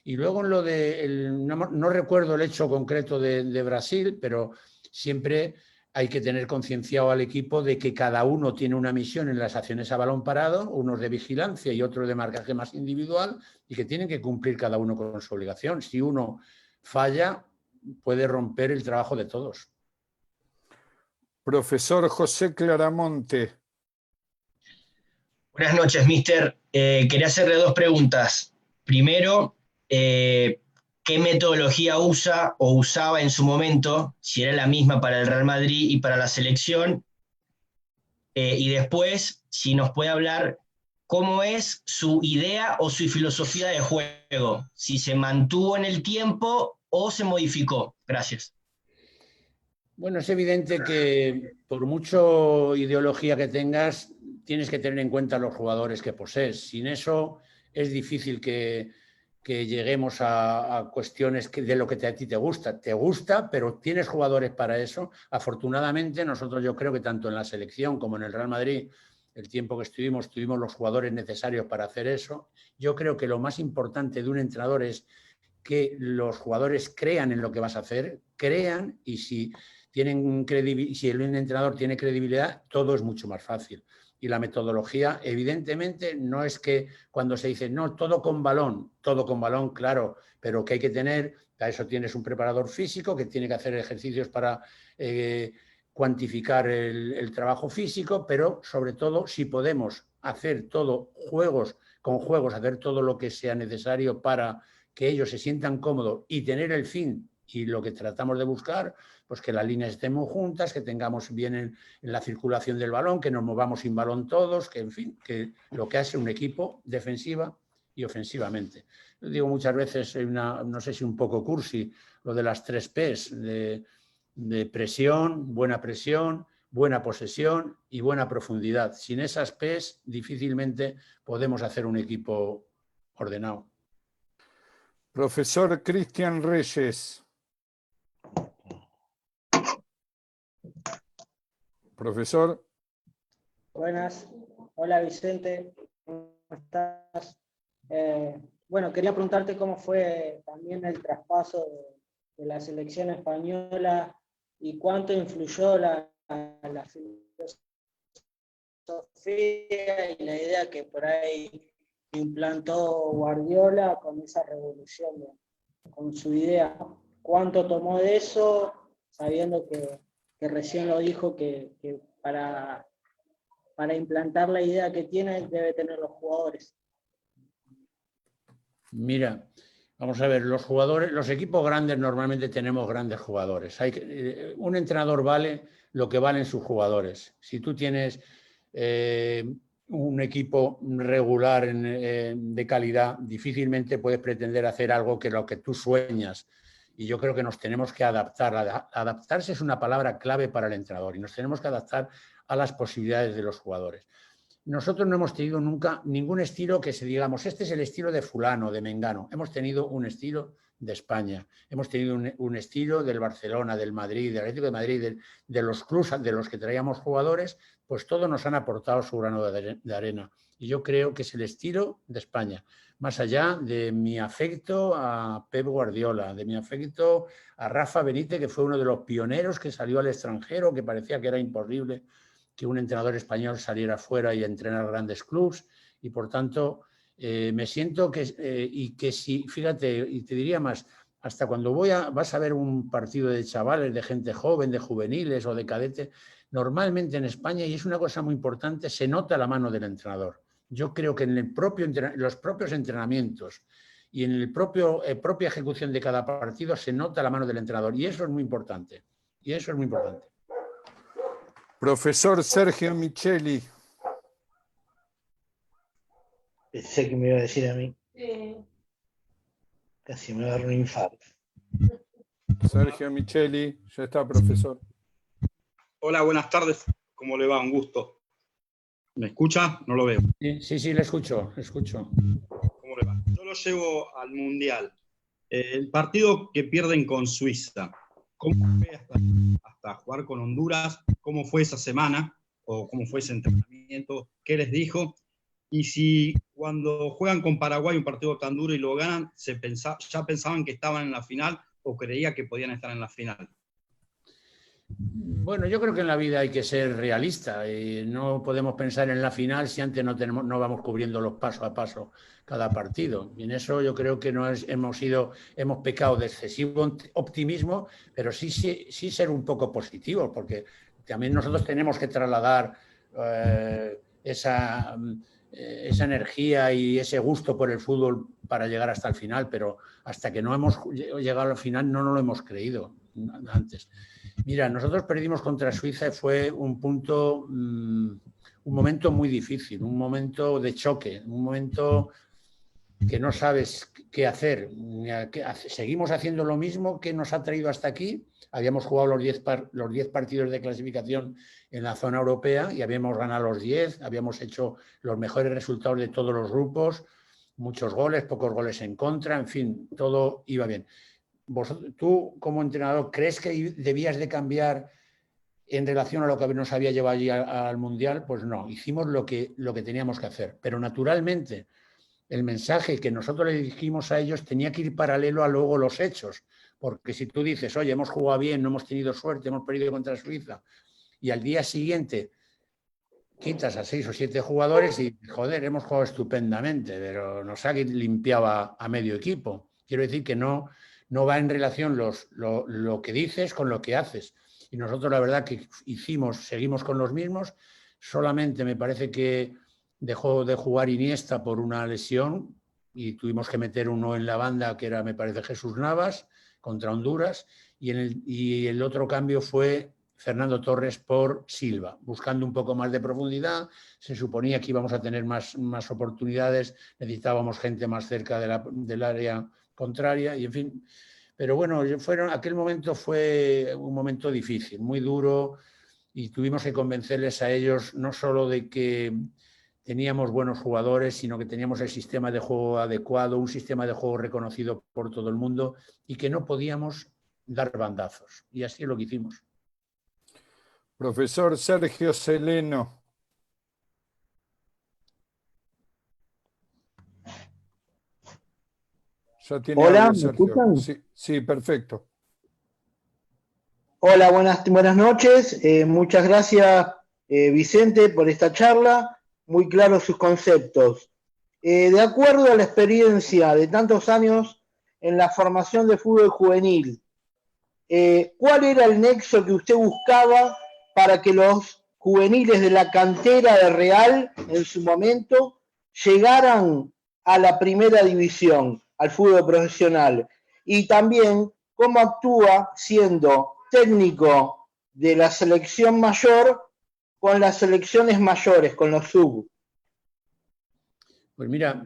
Y luego en lo de, no recuerdo el hecho concreto de Brasil, pero siempre hay que tener concienciado al equipo de que cada uno tiene una misión en las acciones a balón parado, unos de vigilancia y otros de marcaje más individual, y que tienen que cumplir cada uno con su obligación. Si uno falla, puede romper el trabajo de todos. Profesor José Claramonte. Buenas noches, mister. Quería hacerle dos preguntas. Primero, ¿qué metodología usa o usaba en su momento? Si era la misma para el Real Madrid y para la selección. Y después, si nos puede hablar cómo es su idea o su filosofía de juego. Si se mantuvo en el tiempo o se modificó. Gracias. Bueno, es evidente que por mucho ideología que tengas, tienes que tener en cuenta los jugadores que posees. Sin eso es difícil que que lleguemos a cuestiones de lo que a ti te gusta. Te gusta, pero tienes jugadores para eso. Afortunadamente, nosotros yo creo que tanto en la selección como en el Real Madrid, el tiempo que estuvimos, tuvimos los jugadores necesarios para hacer eso. Yo creo que lo más importante de un entrenador es que los jugadores crean en lo que vas a hacer, crean, y si el entrenador tiene credibilidad, todo es mucho más fácil. Y la metodología, evidentemente, no es que cuando se dice, no, todo con balón, claro, pero que hay que tener, para eso tienes un preparador físico que tiene que hacer ejercicios para cuantificar el trabajo físico, pero sobre todo, si podemos hacer todo con juegos, hacer todo lo que sea necesario para que ellos se sientan cómodos y tener el fin y lo que tratamos de buscar, pues que las líneas estén muy juntas, que tengamos bien en la circulación del balón, que nos movamos sin balón todos, que en fin, que lo que hace un equipo defensiva y ofensivamente. Yo digo muchas veces, no sé si un poco cursi, lo de las 3 Ps, de presión, buena posesión y buena profundidad. Sin esas Ps difícilmente podemos hacer un equipo ordenado. Profesor Cristian Reyes. Profesor. Buenas. Hola Vicente. ¿Cómo estás? Bueno, quería preguntarte cómo fue también el traspaso de la selección española y cuánto influyó la filosofía y la idea que por ahí implantó Guardiola con esa revolución, con su idea. ¿Cuánto tomó de eso, sabiendo que recién lo dijo, que para implantar la idea que tiene debe tener los jugadores? Mira, vamos a ver, los equipos grandes normalmente tenemos grandes jugadores. Un entrenador vale lo que valen sus jugadores. Si tú tienes un equipo regular de calidad, difícilmente puedes pretender hacer algo que lo que tú sueñas. Y yo creo que nos tenemos que adaptar. Adaptarse es una palabra clave para el entrenador y nos tenemos que adaptar a las posibilidades de los jugadores. Nosotros no hemos tenido nunca ningún estilo que digamos, este es el estilo de fulano, de mengano. Hemos tenido un estilo de España, hemos tenido un estilo del Barcelona, del Madrid, del Atlético de Madrid, de los clubes de los que traíamos jugadores, pues todos nos han aportado su grano de arena. Y yo creo que es el estilo de España. Más allá de mi afecto a Pep Guardiola, de mi afecto a Rafa Benítez, que fue uno de los pioneros que salió al extranjero, que parecía que era imposible que un entrenador español saliera fuera y a entrenar grandes clubes. Y por tanto, me siento que si, fíjate, y te diría más, hasta cuando vas a ver un partido de chavales, de gente joven, de juveniles o de cadetes, normalmente en España, y es una cosa muy importante, se nota la mano del entrenador. Yo creo que en los propios entrenamientos y en la propia ejecución de cada partido se nota la mano del entrenador. Y eso es muy importante. Profesor Sergio Micheli. Pensé que me iba a decir a mí. Casi me va a dar un infarto. Sergio Micheli, ya está, profesor. Hola, buenas tardes. ¿Cómo le va? Un gusto. ¿Me escucha? No lo veo. Sí, le escucho. ¿Cómo le va? Yo lo llevo al Mundial. El partido que pierden con Suiza. ¿Cómo fue hasta jugar con Honduras? ¿Cómo fue esa semana? ¿O cómo fue ese entrenamiento? ¿Qué les dijo? Y si cuando juegan con Paraguay un partido tan duro y lo ganan, ¿ya pensaban que estaban en la final o creía que podían estar en la final? Bueno, yo creo que en la vida hay que ser realista y no podemos pensar en la final si antes no vamos cubriendo los paso a paso cada partido. Y en eso yo creo que hemos pecado de excesivo optimismo, pero sí ser un poco positivos, porque también nosotros tenemos que trasladar esa energía y ese gusto por el fútbol para llegar hasta el final, pero hasta que no hemos llegado al final no nos lo hemos creído antes. Mira, nosotros perdimos contra Suiza y fue un momento muy difícil, un momento de choque, un momento que no sabes qué hacer. Seguimos haciendo lo mismo que nos ha traído hasta aquí. Habíamos jugado los 10 partidos de clasificación en la zona europea y habíamos ganado los 10, habíamos hecho los mejores resultados de todos los grupos. muchos goles, pocos goles en contra, en fin, todo iba bien. Tú, como entrenador, ¿crees que debías de cambiar en relación a lo que nos había llevado allí al Mundial? Pues no, hicimos lo que teníamos que hacer. Pero naturalmente, el mensaje que nosotros le dijimos a ellos tenía que ir paralelo a luego los hechos. Porque si tú dices, oye, hemos jugado bien, no hemos tenido suerte, hemos perdido contra Suiza, y al día siguiente quitas a 6 o 7 jugadores y, joder, hemos jugado estupendamente, pero nos ha limpiado a medio equipo. Quiero decir que no va en relación lo que dices con lo que haces. Y nosotros la verdad que seguimos con los mismos. Solamente me parece que dejó de jugar Iniesta por una lesión y tuvimos que meter uno en la banda que era, me parece, Jesús Navas contra Honduras, y el otro cambio fue Fernando Torres por Silva, buscando un poco más de profundidad. Se suponía que íbamos a tener más oportunidades, necesitábamos gente más cerca del área contraria y en fin. Pero bueno, aquel momento fue un momento difícil, muy duro, y tuvimos que convencerles a ellos no solo de que teníamos buenos jugadores, sino que teníamos el sistema de juego adecuado, un sistema de juego reconocido por todo el mundo y que no podíamos dar bandazos. Y así es lo que hicimos. Profesor Sergio Seleno. Ya tiene Hola, audio, ¿me escuchan? Sí, perfecto. Hola, buenas noches. Muchas gracias, Vicente, por esta charla. Muy claros sus conceptos. De acuerdo a la experiencia de tantos años en la formación de fútbol juvenil, ¿cuál era el nexo que usted buscaba para que los juveniles de la cantera de Real, en su momento, llegaran a la primera división, al fútbol profesional? Y también, ¿cómo actúa siendo técnico de la selección mayor con las selecciones mayores, con los sub? Pues mira,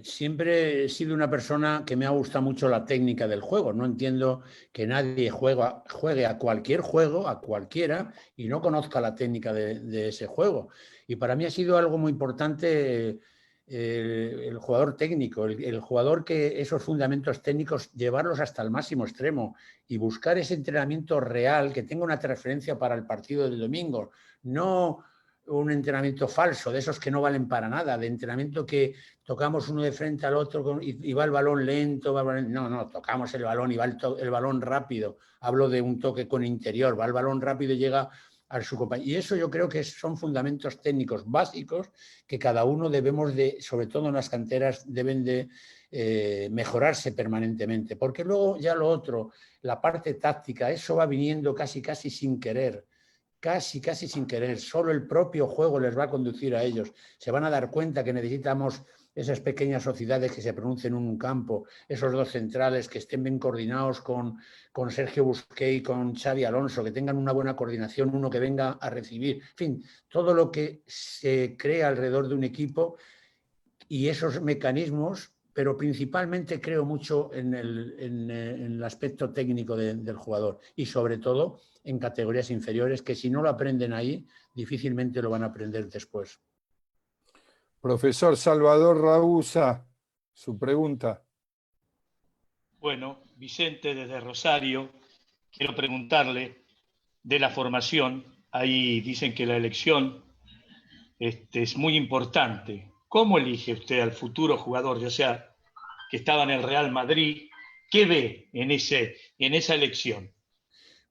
siempre he sido una persona que me ha gustado mucho la técnica del juego. No entiendo que nadie juegue a cualquier juego, a cualquiera, y no conozca la técnica de ese juego. Y para mí ha sido algo muy importante el jugador técnico, el jugador que esos fundamentos técnicos, llevarlos hasta el máximo extremo y buscar ese entrenamiento real que tenga una transferencia para el partido del domingo. No un entrenamiento falso, de esos que no valen para nada, de entrenamiento que tocamos uno de frente al otro y va el balón lento, no, tocamos el balón y va el balón rápido. Hablo de un toque con interior, va el balón rápido y llega a su compañero. Y eso yo creo que son fundamentos técnicos básicos que cada uno debemos de, sobre todo en las canteras, deben de mejorarse permanentemente, porque luego ya lo otro, la parte táctica, eso va viniendo casi sin querer. Casi sin querer, solo el propio juego les va a conducir a ellos. Se van a dar cuenta que necesitamos esas pequeñas sociedades que se pronuncien en un campo, esos dos centrales que estén bien coordinados con Sergio Busquets y con Xavi Alonso, que tengan una buena coordinación, uno que venga a recibir, en fin, todo lo que se crea alrededor de un equipo y esos mecanismos, pero principalmente creo mucho en el aspecto técnico del jugador y sobre todo en categorías inferiores, que si no lo aprenden ahí, difícilmente lo van a aprender después. Profesor Salvador Ragusa, su pregunta. Bueno, Vicente, desde Rosario, quiero preguntarle de la formación. Ahí dicen que la elección es muy importante. ¿Cómo elige usted al futuro jugador, ya sea que estaba en el Real Madrid? ¿Qué ve en esa elección?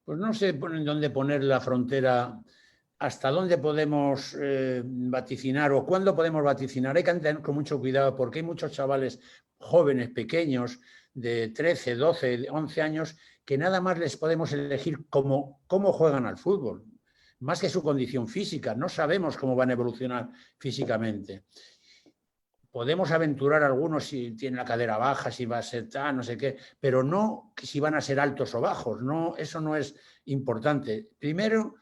Pues no sé en dónde poner la frontera, hasta dónde podemos vaticinar o cuándo podemos vaticinar. Hay que tener con mucho cuidado porque hay muchos chavales jóvenes, pequeños, de 13, 12, 11 años, que nada más les podemos elegir cómo juegan al fútbol, más que su condición física. No sabemos cómo van a evolucionar físicamente. Podemos aventurar algunos si tienen la cadera baja, si va a ser tal, no sé qué, pero no si van a ser altos o bajos. No, eso no es importante. Primero,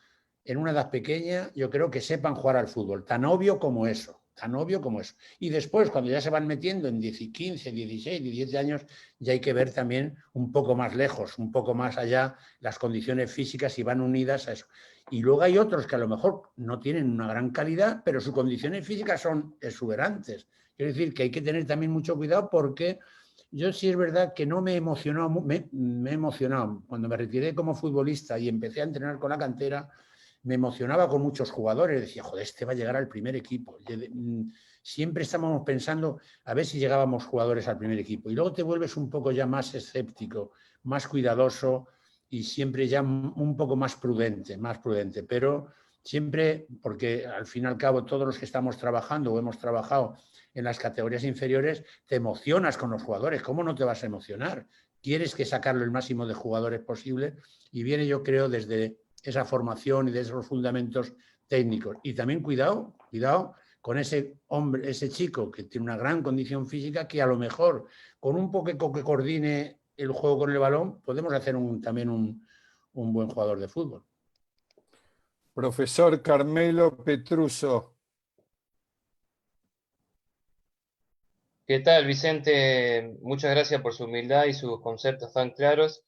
en una edad pequeña, yo creo que sepan jugar al fútbol, tan obvio como eso. Y después, cuando ya se van metiendo en 15, 16, 17 años, ya hay que ver también un poco más lejos, un poco más allá las condiciones físicas y van unidas a eso. Y luego hay otros que a lo mejor no tienen una gran calidad, pero sus condiciones físicas son exuberantes. Quiero decir que hay que tener también mucho cuidado porque yo sí es verdad que no me he emocionado, me he emocionado. Cuando me retiré como futbolista y empecé a entrenar con la cantera, me emocionaba con muchos jugadores. Decía, joder, este va a llegar al primer equipo. Siempre estábamos pensando a ver si llegábamos jugadores al primer equipo. Y luego te vuelves un poco ya más escéptico, más cuidadoso y siempre ya un poco más prudente. Pero siempre, porque al fin y al cabo todos los que estamos trabajando o hemos trabajado en las categorías inferiores, te emocionas con los jugadores. ¿Cómo no te vas a emocionar? Quieres que sacarlo el máximo de jugadores posible y viene, yo creo, desde esa formación y de esos fundamentos técnicos. Y también cuidado con ese hombre, ese chico que tiene una gran condición física, que a lo mejor con un poco que coordine el juego con el balón, podemos hacer también un buen jugador de fútbol. Profesor Carmelo Petruso. ¿Qué tal, Vicente? Muchas gracias por su humildad y sus conceptos tan claros.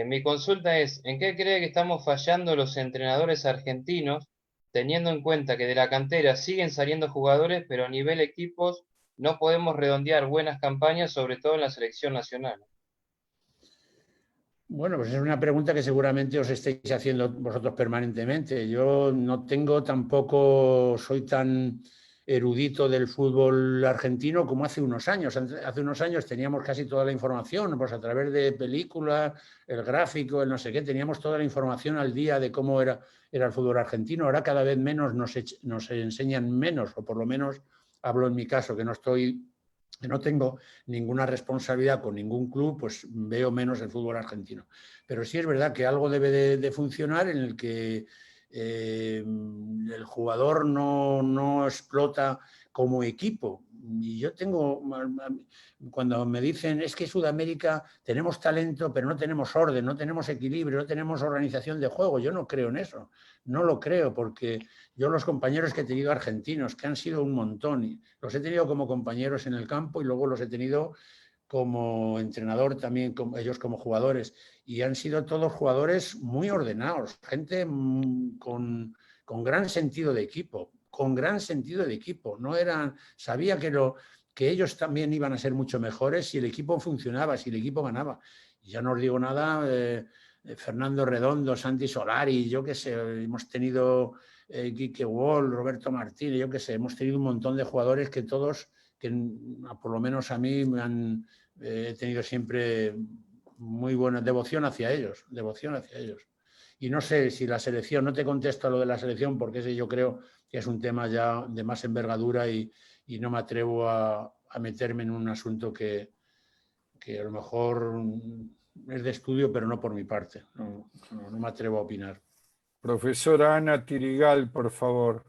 Mi consulta es, ¿en qué cree que estamos fallando los entrenadores argentinos, teniendo en cuenta que de la cantera siguen saliendo jugadores, pero a nivel equipos no podemos redondear buenas campañas, sobre todo en la selección nacional? Bueno, pues es una pregunta que seguramente os estáis haciendo vosotros permanentemente. Yo no tengo tampoco, soy tan erudito del fútbol argentino como hace unos años. Hace unos años teníamos casi toda la información, pues a través de películas, el gráfico, el no sé qué, teníamos toda la información al día de cómo era el fútbol argentino. Ahora cada vez menos nos enseñan menos, o por lo menos hablo en mi caso, que no tengo ninguna responsabilidad con ningún club, pues veo menos el fútbol argentino. Pero sí es verdad que algo debe de funcionar en el que el jugador no explota como equipo. Y yo cuando me dicen, es que Sudamérica tenemos talento, pero no tenemos orden, no tenemos equilibrio, no tenemos organización de juego. Yo no creo en eso, no lo creo, porque yo los compañeros que he tenido argentinos, que han sido un montón, y los he tenido como compañeros en el campo y luego los he tenido como entrenador también, ellos como jugadores, y han sido todos jugadores muy ordenados, gente con gran sentido de equipo, sabía que ellos también iban a ser mucho mejores si el equipo funcionaba, si el equipo ganaba. Y ya no os digo nada, Fernando Redondo, Santi Solari, yo qué sé, hemos tenido Quique Wall, Roberto Martínez, yo qué sé, hemos tenido un montón de jugadores que todos, que por lo menos a mí he tenido siempre muy buena devoción hacia ellos. Y no sé si la selección, no te contesto a lo de la selección porque ese yo creo que es un tema ya de más envergadura y no me atrevo a meterme en un asunto que a lo mejor es de estudio, pero no por mi parte. No me atrevo a opinar. Profesora Ana Tirigal, por favor.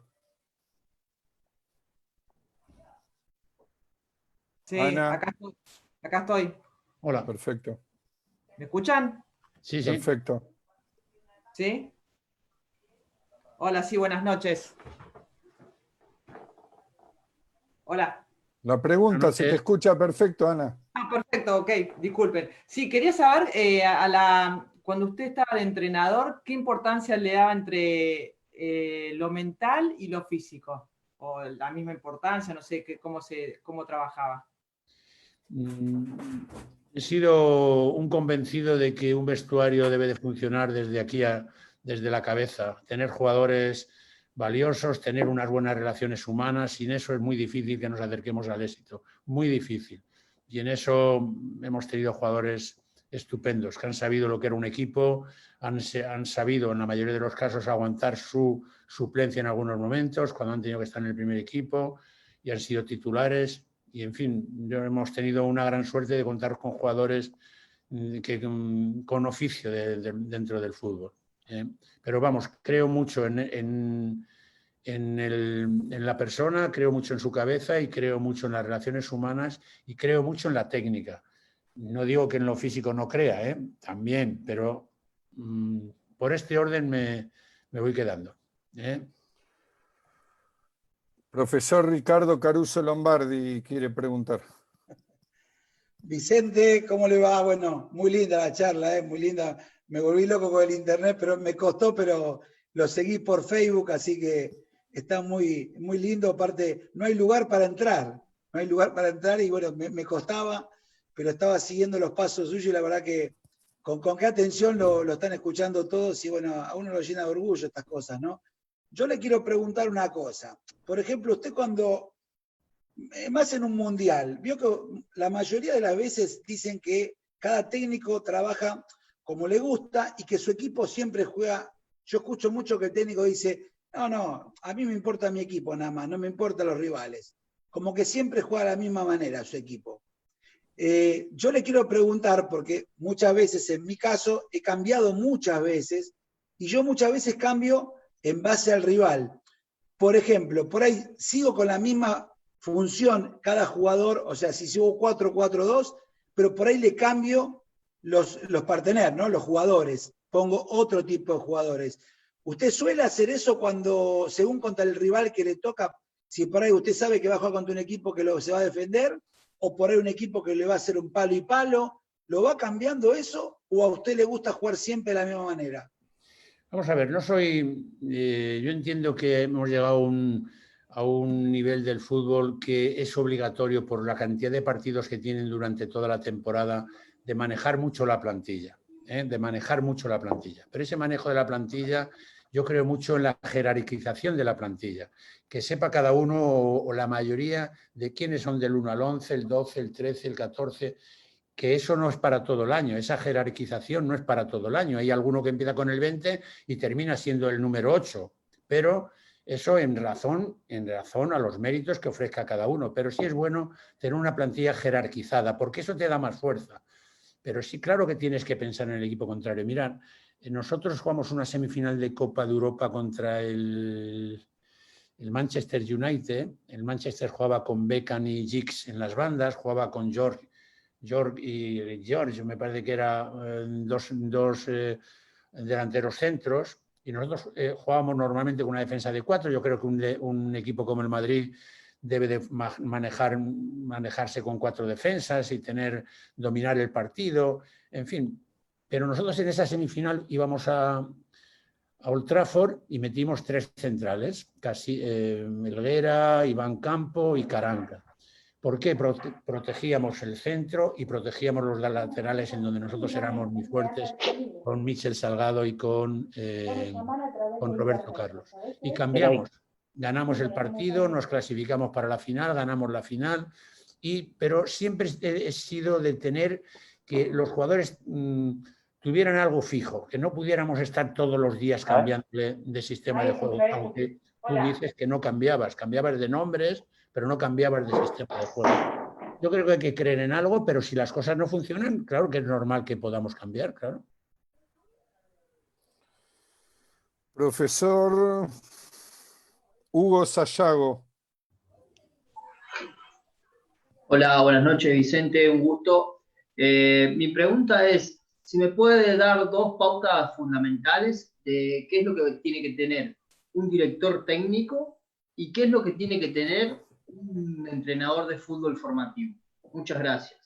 Sí, Ana. Acá estoy. Hola. Perfecto. ¿Me escuchan? Sí. Perfecto. ¿Sí? Hola, sí, buenas noches. Hola. La pregunta, se te escucha perfecto, Ana. Perfecto, ok, disculpen. Sí, quería saber, cuando usted estaba de entrenador, ¿qué importancia le daba entre lo mental y lo físico? ¿O la misma importancia? No sé cómo trabajaba. He sido un convencido de que un vestuario debe de funcionar desde la cabeza, tener jugadores valiosos, tener unas buenas relaciones humanas. Sin eso es muy difícil que nos acerquemos al éxito, muy difícil. Y en eso hemos tenido jugadores estupendos que han sabido lo que era un equipo, han sabido en la mayoría de los casos aguantar su suplencia en algunos momentos cuando han tenido que estar en el primer equipo y han sido titulares. Y en fin, hemos tenido una gran suerte de contar con jugadores con oficio dentro del fútbol. Pero vamos, creo mucho en la persona, creo mucho en su cabeza y creo mucho en las relaciones humanas y creo mucho en la técnica. No digo que en lo físico no crea, también, pero por este orden me voy quedando. Profesor Ricardo Caruso Lombardi quiere preguntar. Vicente, ¿cómo le va? Bueno, muy linda la charla, muy linda. Me volví loco con el internet, pero me costó, pero lo seguí por Facebook, así que está muy, muy lindo. Aparte, no hay lugar para entrar. no hay lugar para entrar y bueno, me costaba, pero estaba siguiendo los pasos suyos y la verdad que con qué atención lo están escuchando todos y bueno, a uno lo llena de orgullo estas cosas, ¿no? Yo le quiero preguntar una cosa. Por ejemplo, usted cuando, más en un mundial, vio que la mayoría de las veces dicen que cada técnico trabaja como le gusta y que su equipo siempre juega. Yo escucho mucho que el técnico dice, no, a mí me importa mi equipo nada más, no me importan los rivales. Como que siempre juega de la misma manera su equipo. Yo le quiero preguntar, porque muchas veces, en mi caso, he cambiado muchas veces, y yo muchas veces cambio en base al rival. Por ejemplo, por ahí sigo con la misma función cada jugador, o sea, si sigo 4-4-2, pero por ahí le cambio los partener, ¿no? Los jugadores. Pongo otro tipo de jugadores. ¿Usted suele hacer eso cuando, según contra el rival que le toca, si por ahí usted sabe que va a jugar contra un equipo que se va a defender, o por ahí un equipo que le va a hacer un palo y palo, ¿lo va cambiando eso o a usted le gusta jugar siempre de la misma manera? Vamos a ver, no soy... yo entiendo que hemos llegado a un nivel del fútbol que es obligatorio por la cantidad de partidos que tienen durante toda la temporada de manejar mucho la plantilla, de manejar mucho la plantilla. Pero ese manejo de la plantilla, yo creo mucho en la jerarquización de la plantilla, que sepa cada uno o la mayoría de quiénes son del 1 al 11, el 12, el 13, el 14... que eso no es para todo el año, esa jerarquización no es para todo el año. Hay alguno que empieza con el 20 y termina siendo el número 8, pero eso en razón a los méritos que ofrezca cada uno. Pero sí es bueno tener una plantilla jerarquizada, porque eso te da más fuerza. Pero sí, claro que tienes que pensar en el equipo contrario. Mirad, nosotros jugamos una semifinal de Copa de Europa contra el Manchester United. El Manchester jugaba con Beckham y Giggs en las bandas, jugaba con George y George, me parece que eran dos delanteros centros, y nosotros jugábamos normalmente con una defensa de 4. Yo creo que un equipo como el Madrid debe de manejarse con 4 defensas y dominar el partido, en fin. Pero nosotros en esa semifinal íbamos a Old Trafford y metimos 3 centrales, Melguera, Iván Campo y Carranca. ¿Por qué? Protegíamos el centro y protegíamos los laterales en donde nosotros éramos muy fuertes, con Michel Salgado y con Roberto Carlos. Y cambiamos, ganamos el partido, nos clasificamos para la final, ganamos la final, pero siempre he sido de tener que los jugadores tuvieran algo fijo, que no pudiéramos estar todos los días cambiando de sistema de juego, aunque tú dices que no cambiabas de nombres, pero no cambiabas de sistema de juego. Yo creo que hay que creer en algo, pero si las cosas no funcionan, claro que es normal que podamos cambiar, claro. Profesor Hugo Sayago. Hola, buenas noches, Vicente, un gusto. Mi pregunta es, si me puede dar 2 pautas fundamentales de qué es lo que tiene que tener un director técnico y qué es lo que tiene que tener un entrenador de fútbol formativo. Muchas gracias.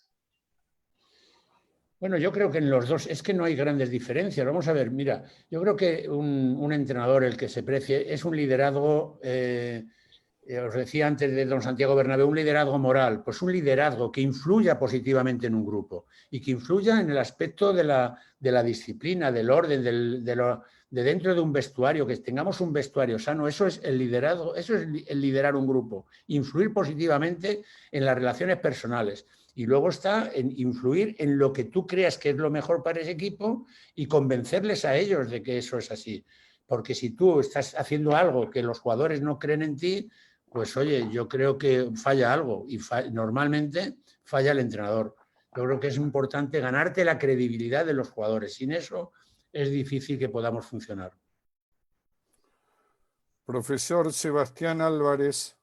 Bueno, yo creo que en los dos es que no hay grandes diferencias. Vamos a ver, mira, yo creo que un entrenador, el que se precie, es un liderazgo, os decía antes de don Santiago Bernabéu, un liderazgo moral, pues un liderazgo que influya positivamente en un grupo y que influya en el aspecto de la disciplina, del orden, de dentro de un vestuario, que tengamos un vestuario sano. Eso es el liderazgo, eso es el liderar un grupo, influir positivamente en las relaciones personales. Y luego está en influir en lo que tú creas que es lo mejor para ese equipo y convencerles a ellos de que eso es así. Porque si tú estás haciendo algo que los jugadores no creen en ti, pues oye, yo creo que falla algo y normalmente falla el entrenador. Yo creo que es importante ganarte la credibilidad de los jugadores. Sin eso es difícil que podamos funcionar. Profesor Sebastián Álvarez.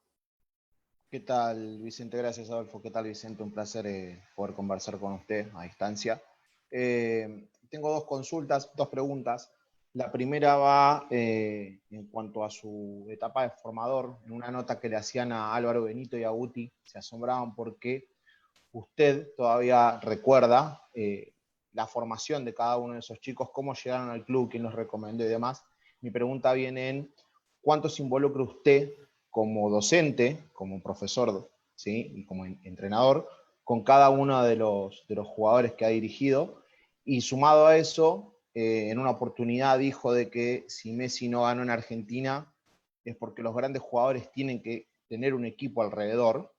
¿Qué tal, Vicente? Gracias, Adolfo. ¿Qué tal, Vicente? Un placer poder conversar con usted a distancia. Tengo 2 consultas, 2 preguntas. La primera va en cuanto a su etapa de formador. En una nota que le hacían a Álvaro Benito y a Guti, se asombraban porque usted todavía recuerda la formación de cada uno de esos chicos, cómo llegaron al club, quién los recomendó y demás. Mi pregunta viene en cuánto se involucra usted como docente, como profesor ¿sí? Y como entrenador, con cada uno de los jugadores que ha dirigido. Y sumado a eso, en una oportunidad dijo de que si Messi no ganó en Argentina es porque los grandes jugadores tienen que tener un equipo alrededor.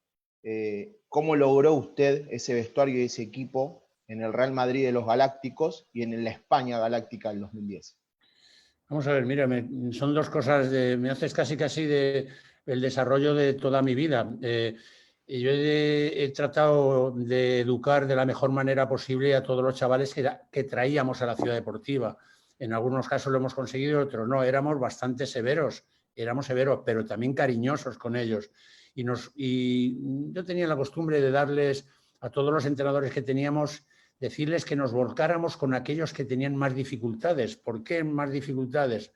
¿Cómo logró usted ese vestuario y ese equipo en el Real Madrid de los Galácticos y en la España Galáctica del 2010? Vamos a ver, mira, son dos cosas, me haces casi de el desarrollo de toda mi vida. Yo he tratado de educar de la mejor manera posible a todos los chavales que traíamos a la ciudad deportiva. En algunos casos lo hemos conseguido, en otros no. Éramos bastante severos, pero también cariñosos con ellos. Y yo tenía la costumbre de darles a todos los entrenadores que teníamos, decirles que nos volcáramos con aquellos que tenían más dificultades. ¿Por qué más dificultades?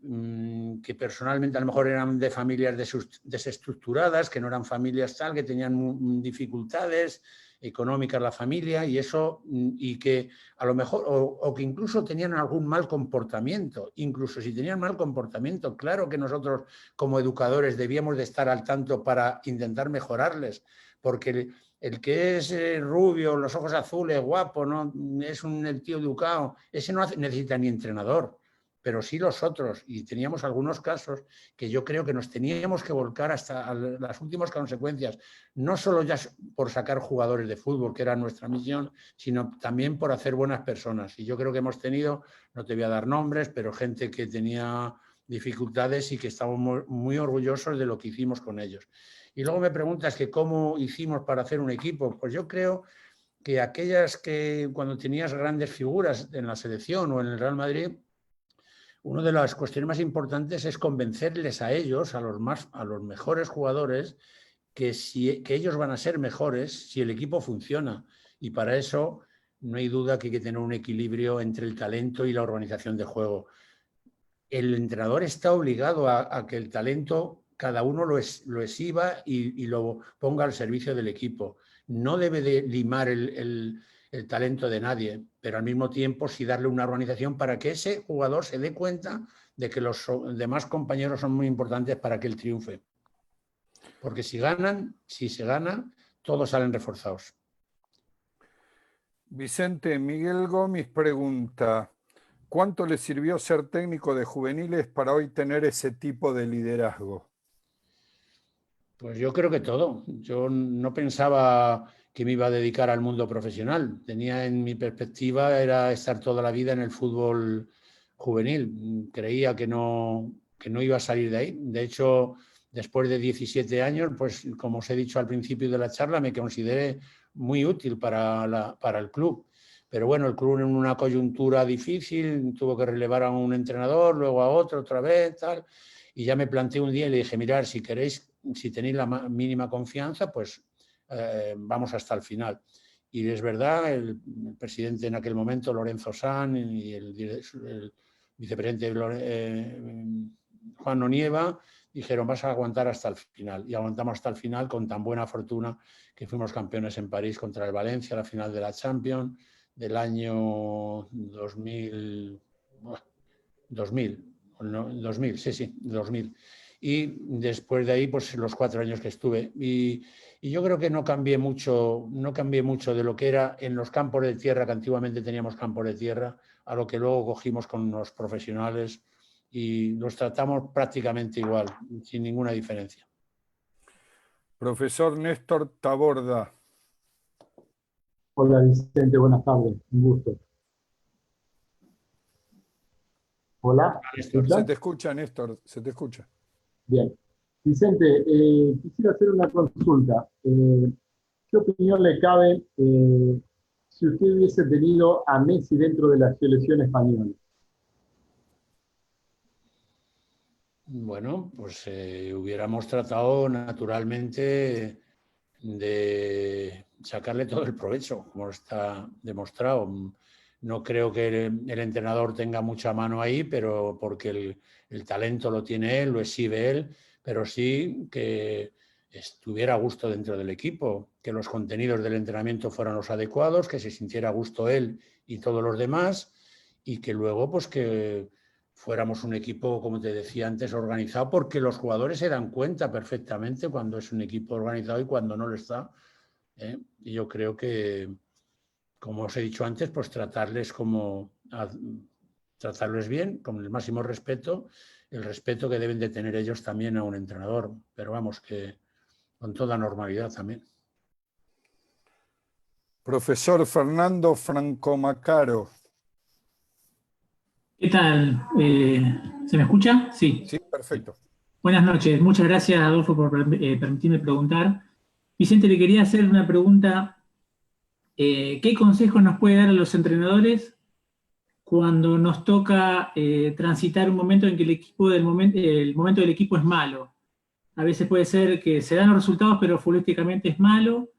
Que personalmente a lo mejor eran de familias desestructuradas, que no eran familias tal, que tenían dificultades económicas la familia y eso, y que a lo mejor, o que incluso tenían algún mal comportamiento. Incluso si tenían mal comportamiento, claro que nosotros como educadores debíamos de estar al tanto para intentar mejorarles, porque el que es rubio, los ojos azules, guapo, ¿no? Es el tío educado, ese no necesita ni entrenador, pero sí los otros. Y teníamos algunos casos que yo creo que nos teníamos que volcar hasta las últimas consecuencias, no solo ya por sacar jugadores de fútbol, que era nuestra misión, sino también por hacer buenas personas. Y yo creo que hemos tenido, no te voy a dar nombres, pero gente que tenía dificultades y que estamos muy orgullosos de lo que hicimos con ellos. Y luego me preguntas que cómo hicimos para hacer un equipo. Pues yo creo que aquellas que cuando tenías grandes figuras en la selección o en el Real Madrid, una de las cuestiones más importantes es convencerles a ellos, a los mejores jugadores, que ellos van a ser mejores si el equipo funciona. Y para eso no hay duda que hay que tener un equilibrio entre el talento y la organización de juego. El entrenador está obligado a que el talento cada uno lo exhiba y lo ponga al servicio del equipo. No debe de limar el talento de nadie, pero al mismo tiempo sí darle una organización para que ese jugador se dé cuenta de que los demás compañeros son muy importantes para que él triunfe. Porque si se gana, todos salen reforzados. Vicente, Miguel Gómez pregunta, ¿cuánto le sirvió ser técnico de juveniles para hoy tener ese tipo de liderazgo? Pues yo creo que todo. Yo no pensaba que me iba a dedicar al mundo profesional. Tenía en mi perspectiva era estar toda la vida en el fútbol juvenil. Creía que no iba a salir de ahí. De hecho, después de 17 años, pues como os he dicho al principio de la charla, me consideré muy útil para el club. Pero bueno, el club en una coyuntura difícil tuvo que relevar a un entrenador, luego a otro, otra vez, tal. Y ya me planteé un día y le dije, mirad, si tenéis la mínima confianza, pues vamos hasta el final. Y es verdad, el presidente en aquel momento, Lorenzo San, y el vicepresidente Juan Nonieva, dijeron, vas a aguantar hasta el final. Y aguantamos hasta el final con tan buena fortuna que fuimos campeones en París contra el Valencia, la final de la Champions del año 2000, sí, 2000. Y después de ahí, pues los 4 años que estuve. Y yo creo que no cambié mucho de lo que era en los campos de tierra, que antiguamente teníamos campos de tierra, a lo que luego cogimos con los profesionales y los tratamos prácticamente igual, sin ninguna diferencia. Profesor Néstor Taborda. Hola Vicente, buenas tardes, un gusto. Hola. Se te escucha, Néstor, se te escucha. Bien. Vicente, quisiera hacer una consulta. ¿Qué opinión le cabe si usted hubiese tenido a Messi dentro de la selección española? Bueno, pues hubiéramos tratado naturalmente de sacarle todo el provecho, como está demostrado. No creo que el entrenador tenga mucha mano ahí, pero porque el talento lo tiene él, lo exhibe él, pero sí que estuviera a gusto dentro del equipo, que los contenidos del entrenamiento fueran los adecuados, que se sintiera a gusto él y todos los demás, y que luego pues que fuéramos un equipo, como te decía antes, organizado, porque los jugadores se dan cuenta perfectamente cuando es un equipo organizado y cuando no lo está. Y yo creo que, como os he dicho antes, pues tratarles bien, con el máximo respeto, el respeto que deben de tener ellos también a un entrenador, pero vamos, que con toda normalidad también. Profesor Fernando Francomacaro. ¿Qué tal? ¿Se me escucha? Sí. Sí, perfecto. Buenas noches. Muchas gracias, Adolfo, por permitirme preguntar. Vicente, le quería hacer una pregunta. ¿Qué consejos nos puede dar a los entrenadores cuando nos toca transitar un momento en que el momento del equipo es malo? A veces puede ser que se dan los resultados, pero futbolísticamente es malo,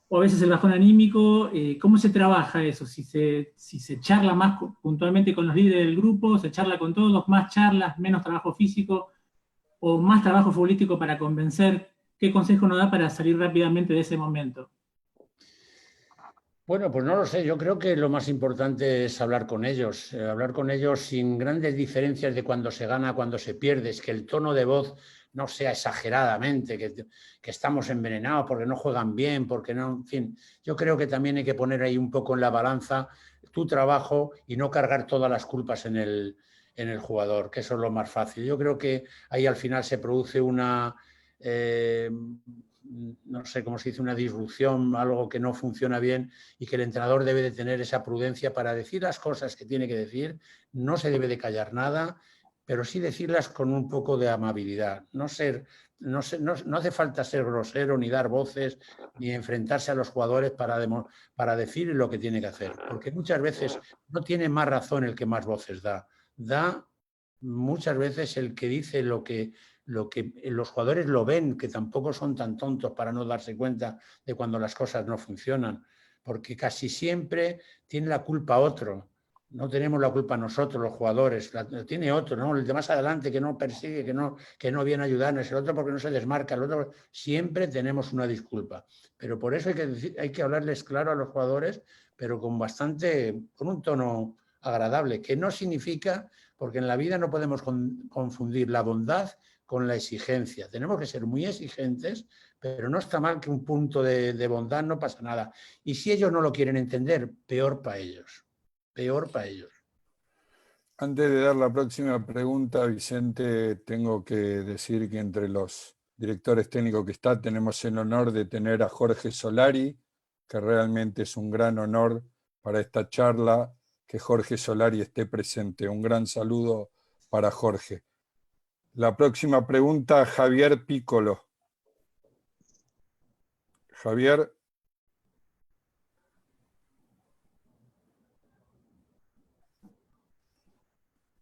o a veces el bajón anímico. ¿Cómo se trabaja eso? Si se charla más puntualmente con los líderes del grupo, se charla con todos, más charlas, menos trabajo físico, o más trabajo futbolístico para convencer. ¿Qué consejo nos da para salir rápidamente de ese momento? Bueno, pues no lo sé. Yo creo que lo más importante es hablar con ellos sin grandes diferencias de cuando se gana, cuando se pierde. Es que el tono de voz no sea exageradamente, que estamos envenenados porque no juegan bien, porque no, en fin. Yo creo que también hay que poner ahí un poco en la balanza tu trabajo y no cargar todas las culpas en el jugador, que eso es lo más fácil. Yo creo que ahí al final se produce una... no sé cómo se dice, una disrupción, algo que no funciona bien, y que el entrenador debe de tener esa prudencia para decir las cosas que tiene que decir. No se debe de callar nada, pero sí decirlas con un poco de amabilidad. No hace falta ser grosero, ni dar voces, ni enfrentarse a los jugadores para decir lo que tiene que hacer, porque muchas veces no tiene más razón el que más voces da. Da muchas veces el que dice lo que los jugadores lo ven, que tampoco son tan tontos para no darse cuenta de cuando las cosas no funcionan, porque casi siempre tiene la culpa otro. No tenemos la culpa nosotros, los jugadores, la tiene otro, ¿no? El de más adelante que no persigue, que no viene a ayudarnos, el otro porque no se desmarca, el otro. Siempre tenemos una disculpa. Pero por eso hay que hablarles claro a los jugadores, pero con un tono agradable, que no significa, porque en la vida no podemos confundir la bondad con la exigencia. Tenemos que ser muy exigentes, pero no está mal que un punto de bondad, no pasa nada. Y si ellos no lo quieren entender, peor para ellos. Peor para ellos. Antes de dar la próxima pregunta, Vicente, tengo que decir que entre los directores técnicos que tenemos el honor de tener a Jorge Solari, que realmente es un gran honor para esta charla que Jorge Solari esté presente. Un gran saludo para Jorge. La próxima pregunta, Javier Piccolo. Javier.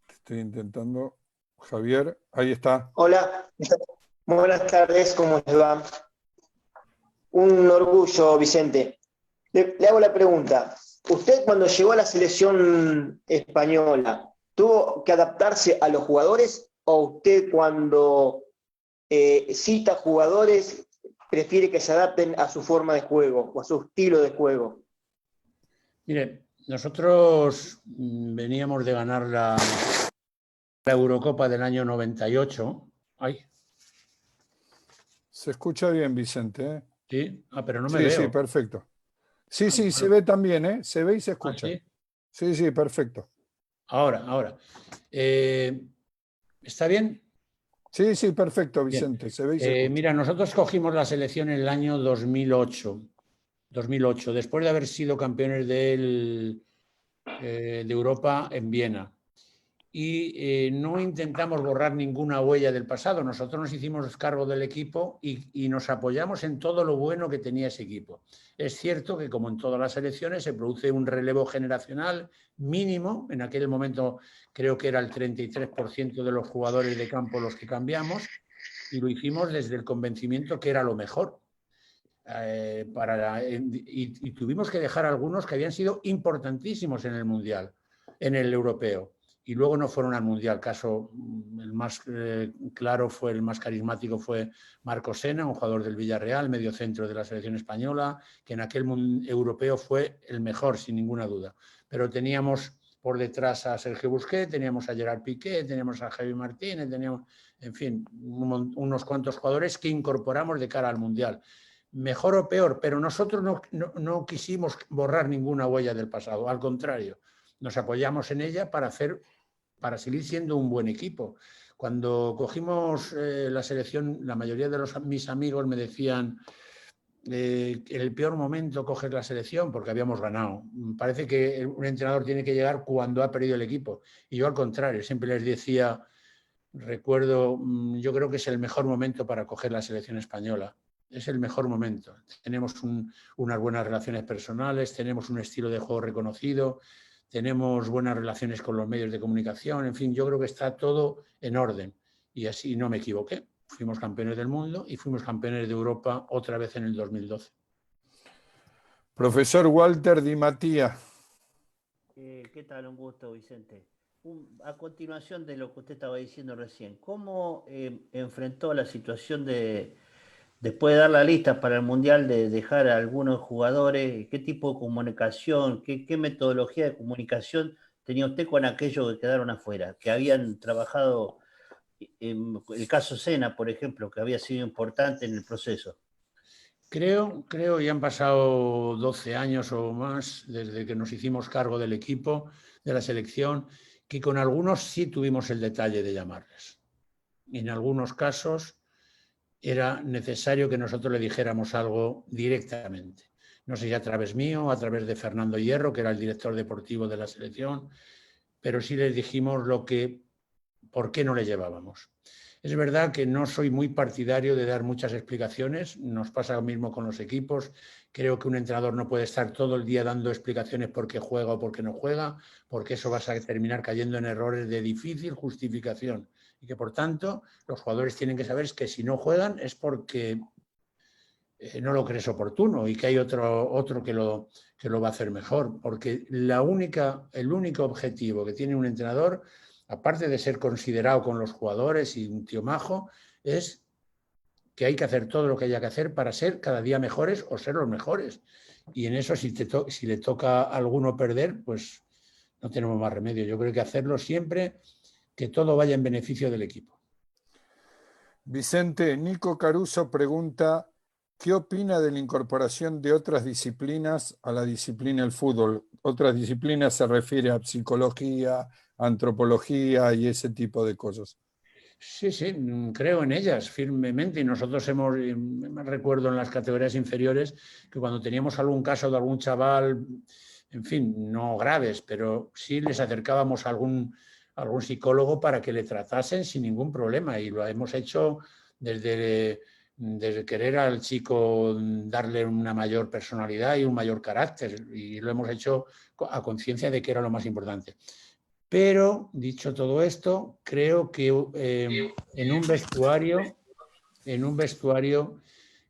Estoy intentando. Javier, ahí está. Hola, buenas tardes, ¿cómo les va? Un orgullo, Vicente. Le hago la pregunta. ¿Usted cuando llegó a la selección española, tuvo que adaptarse a los jugadores o usted cuando cita jugadores prefiere que se adapten a su forma de juego o a su estilo de juego? Mire, nosotros veníamos de ganar la Eurocopa del año 98. Ay. Se escucha bien, Vicente, ¿eh? Sí, pero no me veo. Sí, perfecto. Sí, bueno. Se ve también, ¿eh? Se ve y se escucha. ¿Sí? Sí, perfecto. Ahora. ¿Está bien? Sí, perfecto, Vicente. Se ve y se escucha. Mira, nosotros cogimos la selección en el año 2008, después de haber sido campeones de Europa en Viena. Y no intentamos borrar ninguna huella del pasado. Nosotros nos hicimos cargo del equipo y nos apoyamos en todo lo bueno que tenía ese equipo. Es cierto que, como en todas las selecciones, se produce un relevo generacional mínimo. En aquel momento creo que era el 33% de los jugadores de campo los que cambiamos, y lo hicimos desde el convencimiento que era lo mejor. Y tuvimos que dejar algunos que habían sido importantísimos en el Mundial, en el Europeo. Y luego no fueron al Mundial. Caso el más claro fue, el más carismático fue Marco Sena, un jugador del Villarreal, mediocentro de la selección española, que en aquel europeo fue el mejor, sin ninguna duda. Pero teníamos por detrás a Sergio Busquets, teníamos a Gerard Piqué, teníamos a Javi Martínez, teníamos, en fin, unos cuantos jugadores que incorporamos de cara al Mundial. Mejor o peor, pero nosotros no quisimos borrar ninguna huella del pasado, al contrario, nos apoyamos en ella para seguir siendo un buen equipo. Cuando cogimos la selección, la mayoría de mis amigos me decían en el peor momento coger la selección porque habíamos ganado. Parece que un entrenador tiene que llegar cuando ha perdido el equipo. Y yo al contrario, siempre les decía, recuerdo, yo creo que es el mejor momento para coger la selección española. Es el mejor momento. Tenemos unas buenas relaciones personales, tenemos un estilo de juego reconocido, tenemos buenas relaciones con los medios de comunicación, en fin, yo creo que está todo en orden. Y así no me equivoqué. Fuimos campeones del mundo y fuimos campeones de Europa otra vez en el 2012. Profesor Walter Di Mattía. ¿Qué tal? Un gusto, Vicente. A continuación de lo que usted estaba diciendo recién, ¿cómo enfrentó la situación después de dar la lista para el Mundial, de dejar a algunos jugadores? ¿Qué tipo de comunicación, qué metodología de comunicación tenía usted con aquellos que quedaron afuera, que habían trabajado, en el caso Senna, por ejemplo, que había sido importante en el proceso? Creo, ya han pasado 12 años o más desde que nos hicimos cargo del equipo, de la selección, que con algunos sí tuvimos el detalle de llamarles. En algunos casos era necesario que nosotros le dijéramos algo directamente. No sé si a través mío, a través de Fernando Hierro, que era el director deportivo de la selección, pero sí les dijimos por qué no le llevábamos. Es verdad que no soy muy partidario de dar muchas explicaciones, nos pasa lo mismo con los equipos. Creo que un entrenador no puede estar todo el día dando explicaciones por qué juega o por qué no juega, porque eso vas a terminar cayendo en errores de difícil justificación. Y que, por tanto, los jugadores tienen que saber que si no juegan es porque no lo crees oportuno y que hay otro que lo va a hacer mejor. Porque el único objetivo que tiene un entrenador, aparte de ser considerado con los jugadores y un tío majo, es que hay que hacer todo lo que haya que hacer para ser cada día mejores o ser los mejores. Y en eso, si le toca a alguno perder, pues no tenemos más remedio. Yo creo que hacerlo siempre, que todo vaya en beneficio del equipo. Vicente, Nico Caruso pregunta, ¿qué opina de la incorporación de otras disciplinas a la disciplina del fútbol? Otras disciplinas se refiere a psicología, antropología y ese tipo de cosas. Sí, creo en ellas firmemente y nosotros me recuerdo en las categorías inferiores que cuando teníamos algún caso de algún chaval, en fin, no graves, pero sí les acercábamos a algún psicólogo para que le tratasen sin ningún problema y lo hemos hecho desde querer al chico darle una mayor personalidad y un mayor carácter y lo hemos hecho a conciencia de que era lo más importante. Pero, dicho todo esto, creo que en un vestuario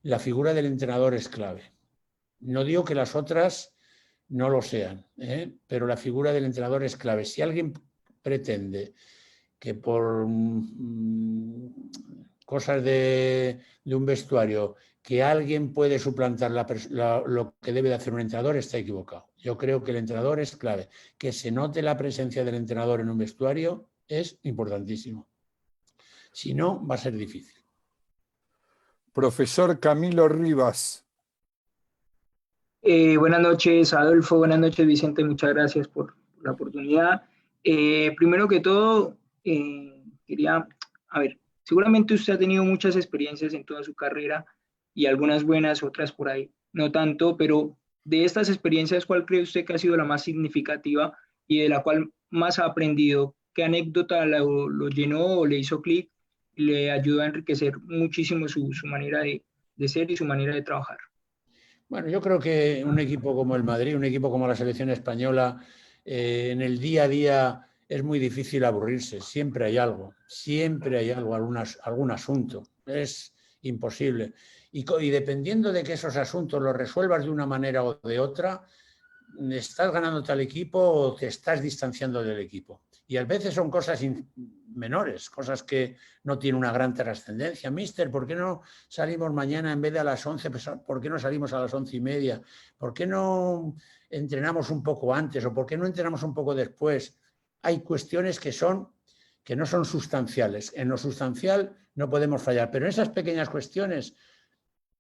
la figura del entrenador es clave. No digo que las otras no lo sean, pero la figura del entrenador es clave. Si alguien pretende que por cosas de un vestuario que alguien puede suplantar lo que debe de hacer un entrenador, está equivocado. Yo creo que el entrenador es clave. Que se note la presencia del entrenador en un vestuario es importantísimo. Si no, va a ser difícil. Profesor Camilo Rivas. Buenas noches, Adolfo. Buenas noches, Vicente. Muchas gracias por la oportunidad. Primero que todo, seguramente usted ha tenido muchas experiencias en toda su carrera y algunas buenas, otras por ahí no tanto, pero de estas experiencias, ¿cuál cree usted que ha sido la más significativa y de la cual más ha aprendido? ¿Qué anécdota lo llenó o le hizo clic y le ayudó a enriquecer muchísimo su manera de ser y su manera de trabajar? Bueno, yo creo que un equipo como el Madrid, un equipo como la selección española, en el día a día es muy difícil aburrirse. Siempre hay algo, algún asunto. Es imposible. Y dependiendo de que esos asuntos los resuelvas de una manera o de otra, estás ganándote al equipo o te estás distanciando del equipo. Y a veces son cosas menores, cosas que no tienen una gran trascendencia. Mister, ¿por qué no salimos mañana en vez de a las 11? ¿Por qué no salimos a las 11:30? ¿Por qué no entrenamos un poco antes? ¿O por qué no entrenamos un poco después? Hay cuestiones que no son sustanciales. En lo sustancial no podemos fallar, pero en esas pequeñas cuestiones,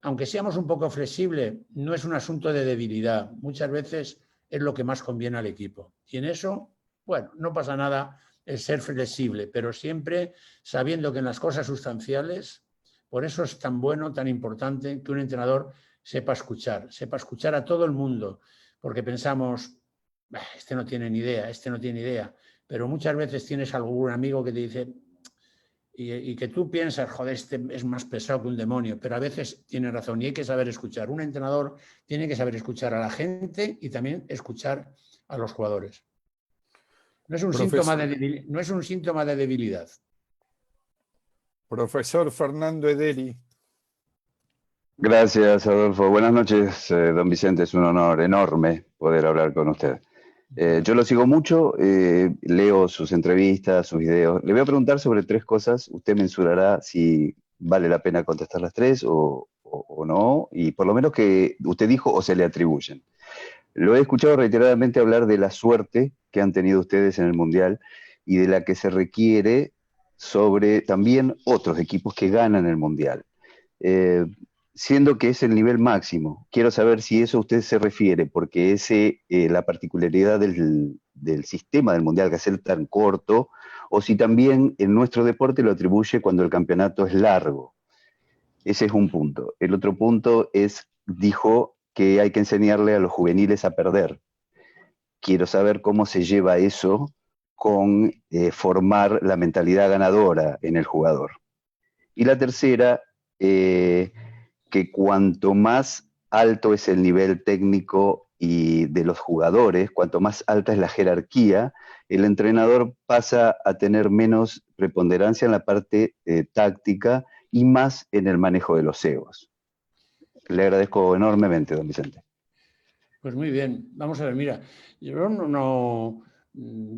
aunque seamos un poco flexibles, no es un asunto de debilidad. Muchas veces es lo que más conviene al equipo. Y en eso, bueno, no pasa nada el ser flexible, pero siempre sabiendo que en las cosas sustanciales, por eso es tan bueno, tan importante que un entrenador sepa escuchar a todo el mundo, porque pensamos, este no tiene ni idea, pero muchas veces tienes algún amigo que te dice, y que tú piensas, joder, este es más pesado que un demonio, pero a veces tiene razón y hay que saber escuchar. Un entrenador tiene que saber escuchar a la gente y también escuchar a los jugadores. No es un síntoma de debilidad. Profesor Fernando Ederi. Gracias, Adolfo. Buenas noches, don Vicente. Es un honor enorme poder hablar con usted. Yo lo sigo mucho, leo sus entrevistas, sus videos. Le voy a preguntar sobre 3 cosas. Usted mensurará si vale la pena contestar las 3 o no, y por lo menos que usted dijo o se le atribuyen. Lo he escuchado reiteradamente hablar de la suerte que han tenido ustedes en el Mundial y de la que se requiere sobre también otros equipos que ganan el Mundial. Siendo que es el nivel máximo. Quiero saber si eso a usted se refiere, porque la particularidad del sistema del Mundial, que es ser tan corto, o si también en nuestro deporte lo atribuye cuando el campeonato es largo. Ese es un punto. El otro punto es, dijo que hay que enseñarle a los juveniles a perder. Quiero saber cómo se lleva eso con formar la mentalidad ganadora en el jugador. Y la tercera, que cuanto más alto es el nivel técnico y de los jugadores, cuanto más alta es la jerarquía, el entrenador pasa a tener menos preponderancia en la parte táctica y más en el manejo de los egos. Le agradezco enormemente, don Vicente. Pues muy bien. Vamos a ver, mira, yo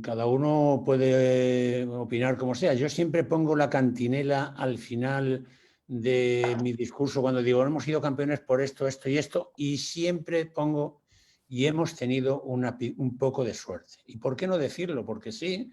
cada uno puede opinar como sea. Yo siempre pongo la cantinela al final de mi discurso cuando digo, hemos sido campeones por esto, esto y esto, y siempre pongo, y hemos tenido un poco de suerte. ¿Y por qué no decirlo? Porque sí,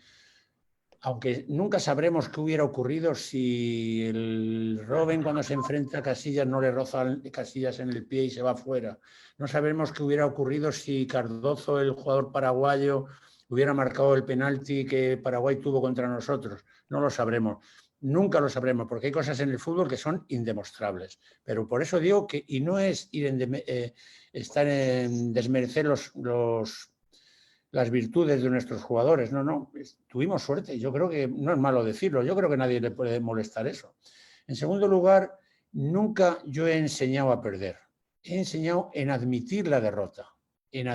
aunque nunca sabremos qué hubiera ocurrido si el Robben cuando se enfrenta a Casillas no le roza Casillas en el pie y se va fuera. No sabremos qué hubiera ocurrido si Cardozo, el jugador paraguayo, hubiera marcado el penalti que Paraguay tuvo contra nosotros. No lo sabremos. Nunca lo sabremos, porque hay cosas en el fútbol que son indemostrables. Pero por eso digo que, y no es estar en desmerecer las virtudes de nuestros jugadores, no, tuvimos suerte. Yo creo que no es malo decirlo, yo creo que a nadie le puede molestar eso. En segundo lugar, nunca yo he enseñado a perder. He enseñado en admitir la derrota, que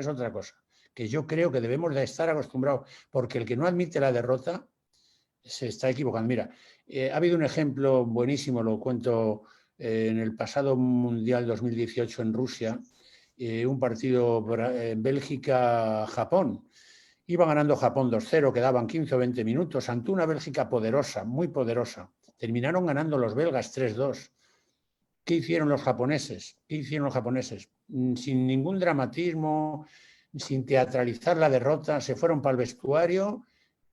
es otra cosa, que yo creo que debemos de estar acostumbrados, porque el que no admite la derrota se está equivocando. Mira, ha habido un ejemplo buenísimo, lo cuento en el pasado Mundial 2018 en Rusia, un partido Bélgica-Japón. Iba ganando Japón 2-0, quedaban 15 o 20 minutos ante una Bélgica poderosa, muy poderosa. Terminaron ganando los belgas 3-2. ¿Qué hicieron los japoneses? Sin ningún dramatismo, sin teatralizar la derrota, se fueron para el vestuario,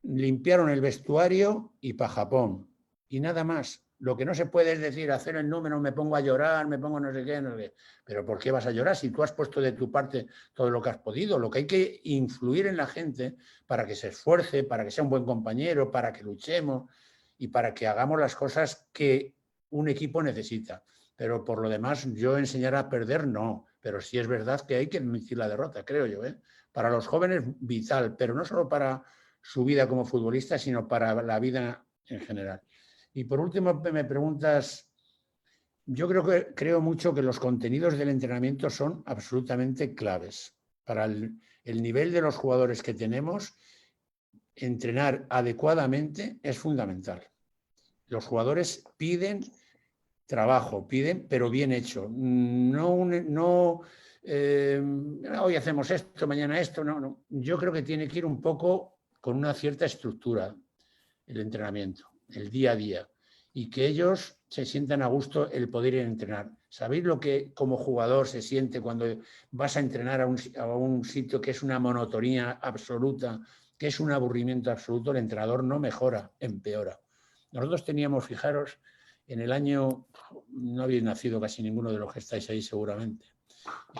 limpiaron el vestuario y para Japón. Y nada más. Lo que no se puede es decir, hacer el número, me pongo a llorar, me pongo no sé qué, no sé qué. Pero ¿por qué vas a llorar si tú has puesto de tu parte todo lo que has podido? Lo que hay que influir en la gente para que se esfuerce, para que sea un buen compañero, para que luchemos y para que hagamos las cosas que un equipo necesita. Pero por lo demás, yo enseñar a perder, no. Pero sí es verdad que hay que admitir la derrota, creo yo. Para los jóvenes, vital, pero no solo para su vida como futbolista, sino para la vida en general. Y por último, me preguntas, yo creo mucho que los contenidos del entrenamiento son absolutamente claves. Para el nivel de los jugadores que tenemos, entrenar adecuadamente es fundamental. Los jugadores piden trabajo, pero bien hecho. No hoy hacemos esto, mañana esto, no. Yo creo que tiene que ir un poco con una cierta estructura el entrenamiento, el día a día, y que ellos se sientan a gusto el poder ir a entrenar. ¿Sabéis lo que como jugador se siente cuando vas a entrenar a un sitio que es una monotonía absoluta, que es un aburrimiento absoluto? El entrenador no mejora, empeora. Nosotros teníamos, fijaros, en el año, no habéis nacido casi ninguno de los que estáis ahí seguramente,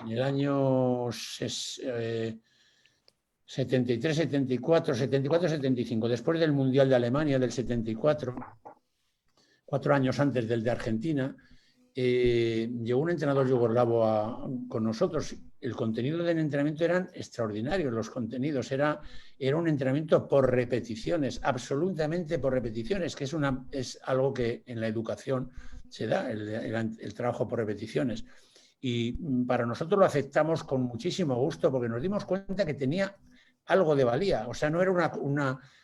en el año 73, 74, 74, 75, después del Mundial de Alemania del 74, 4 años antes del de Argentina, llegó un entrenador yugoslavo con nosotros. El contenido del entrenamiento eran extraordinarios, los contenidos. Era un entrenamiento por repeticiones, absolutamente por repeticiones, que es algo que en la educación se da, el trabajo por repeticiones. Y para nosotros lo aceptamos con muchísimo gusto porque nos dimos cuenta que tenía algo de valía. O sea, no era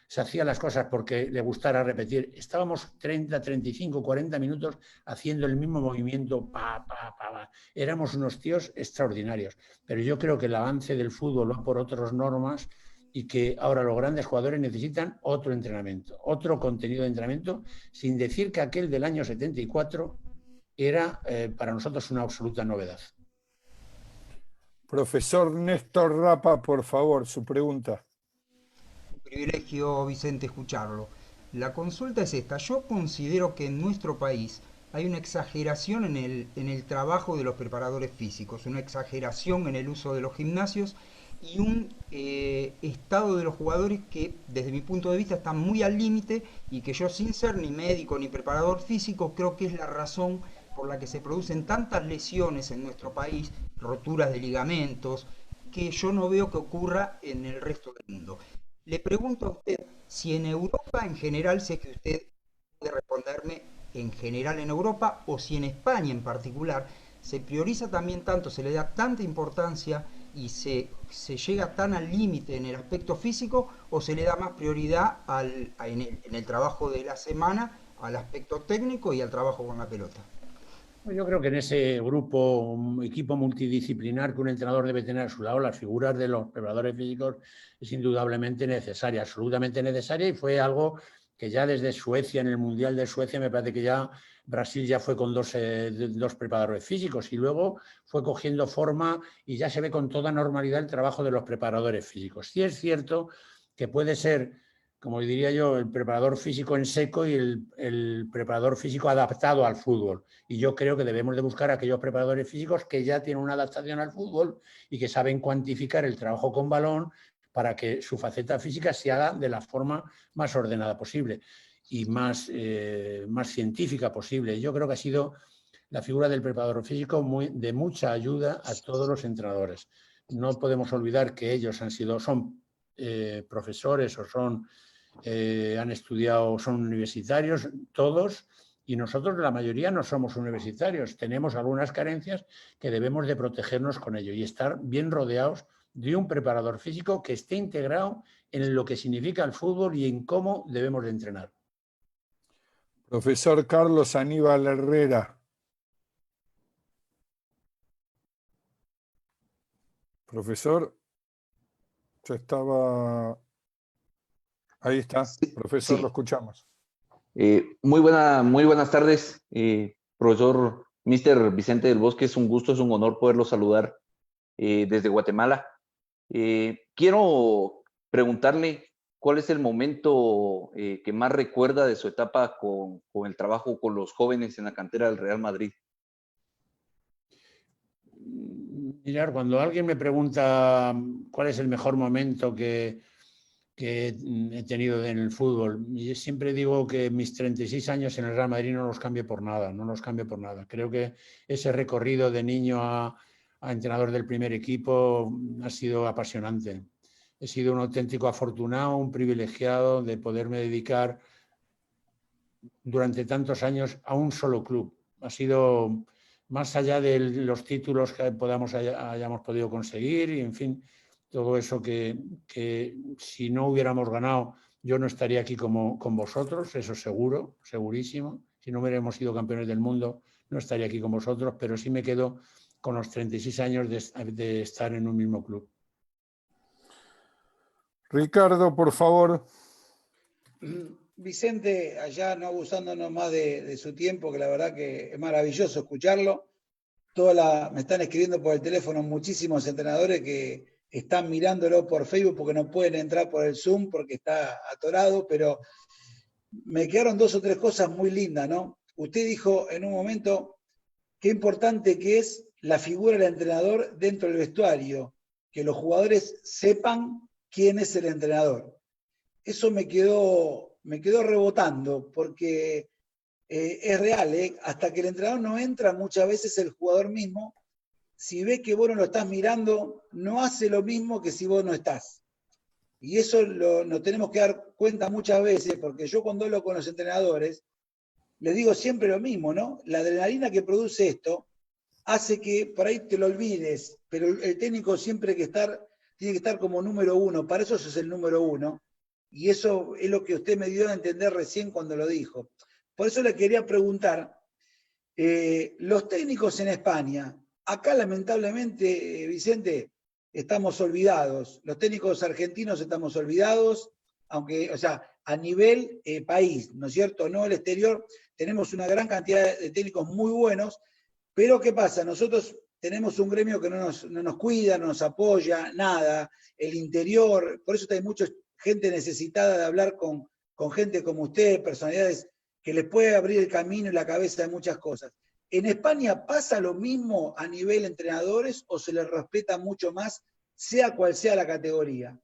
se hacía las cosas porque le gustara repetir. Estábamos 30, 35, 40 minutos haciendo el mismo movimiento. Éramos unos tíos extraordinarios. Pero yo creo que el avance del fútbol va por otras normas y que ahora los grandes jugadores necesitan otro entrenamiento, otro contenido de entrenamiento, sin decir que aquel del año 74 era para nosotros una absoluta novedad. Profesor Néstor Rapa, por favor, su pregunta. Un privilegio, Vicente, escucharlo. La consulta es esta. Yo considero que en nuestro país hay una exageración en el trabajo de los preparadores físicos, una exageración en el uso de los gimnasios y un estado de los jugadores que, desde mi punto de vista, está muy al límite y que yo, sin ser ni médico ni preparador físico, creo que es la razón por la que se producen tantas lesiones en nuestro país, roturas de ligamentos, que yo no veo que ocurra en el resto del mundo. Le pregunto a usted si en Europa en general, sé que usted puede responderme en general en Europa, o si en España en particular, se prioriza también tanto, se le da tanta importancia y se llega tan al límite en el aspecto físico, o se le da más prioridad en el trabajo de la semana al aspecto técnico y al trabajo con la pelota. Yo creo que en ese equipo multidisciplinar que un entrenador debe tener a su lado, las figuras de los preparadores físicos es indudablemente necesaria, absolutamente necesaria, y fue algo que ya desde Suecia, en el Mundial de Suecia, me parece que ya Brasil ya fue con dos preparadores físicos y luego fue cogiendo forma y ya se ve con toda normalidad el trabajo de los preparadores físicos. Sí es cierto que puede ser, como diría yo, el preparador físico en seco y el preparador físico adaptado al fútbol. Y yo creo que debemos de buscar a aquellos preparadores físicos que ya tienen una adaptación al fútbol y que saben cuantificar el trabajo con balón para que su faceta física se haga de la forma más ordenada posible y más científica posible. Yo creo que ha sido la figura del preparador físico de mucha ayuda a todos los entrenadores. No podemos olvidar que ellos son profesores o han estudiado, son universitarios, todos, y nosotros la mayoría no somos universitarios. Tenemos algunas carencias que debemos de protegernos con ello y estar bien rodeados de un preparador físico que esté integrado en lo que significa el fútbol y en cómo debemos de entrenar. Profesor Carlos Aníbal Herrera. Profesor, yo estaba... Ahí está, profesor, sí. Lo escuchamos. Muy buenas tardes, profesor Mr. Vicente del Bosque. Es un gusto, es un honor poderlo saludar desde Guatemala. Quiero preguntarle cuál es el momento que más recuerda de su etapa con el trabajo con los jóvenes en la cantera del Real Madrid. Mirar, cuando alguien me pregunta cuál es el mejor momento que he tenido en el fútbol, yo siempre digo que mis 36 años en el Real Madrid no los cambio por nada, no los cambio por nada. Creo que ese recorrido de niño a entrenador del primer equipo ha sido apasionante. He sido un auténtico afortunado, un privilegiado de poderme dedicar durante tantos años a un solo club. Ha sido más allá de los títulos que hayamos podido conseguir y, en fin, todo eso que si no hubiéramos ganado yo no estaría aquí con vosotros, eso seguro, segurísimo. Si no hubiéramos sido campeones del mundo no estaría aquí con vosotros, pero sí me quedo con los 36 años de estar en un mismo club. Ricardo, por favor. Vicente, allá no abusándonos más de su tiempo, que la verdad que es maravilloso escucharlo. Me están escribiendo por el teléfono muchísimos entrenadores que están mirándolo por Facebook porque no pueden entrar por el Zoom porque está atorado, pero me quedaron 2 o 3 cosas muy lindas, ¿no? Usted dijo en un momento qué importante que es la figura del entrenador dentro del vestuario, que los jugadores sepan quién es el entrenador. Eso me quedó rebotando, porque es real, hasta que el entrenador no entra, muchas veces el jugador mismo, si ve que vos no lo estás mirando, no hace lo mismo que si vos no estás. Y eso nos tenemos que dar cuenta muchas veces, porque yo cuando hablo con los entrenadores, les digo siempre lo mismo, ¿no? La adrenalina que produce esto hace que por ahí te lo olvides, pero el técnico siempre tiene que estar como número 1, para eso es el número 1, y eso es lo que usted me dio a entender recién cuando lo dijo. Por eso le quería preguntar, los técnicos en España, acá lamentablemente, Vicente, estamos olvidados, los técnicos argentinos estamos olvidados, aunque, o sea, a nivel país, ¿no es cierto? No el exterior, tenemos una gran cantidad de técnicos muy buenos, pero ¿qué pasa? Nosotros tenemos un gremio que no nos cuida, no nos apoya, nada, el interior, por eso hay mucha gente necesitada de hablar con gente como usted, personalidades que les puede abrir el camino y la cabeza de muchas cosas. ¿En España pasa lo mismo a nivel entrenadores o se les respeta mucho más, sea cual sea la categoría?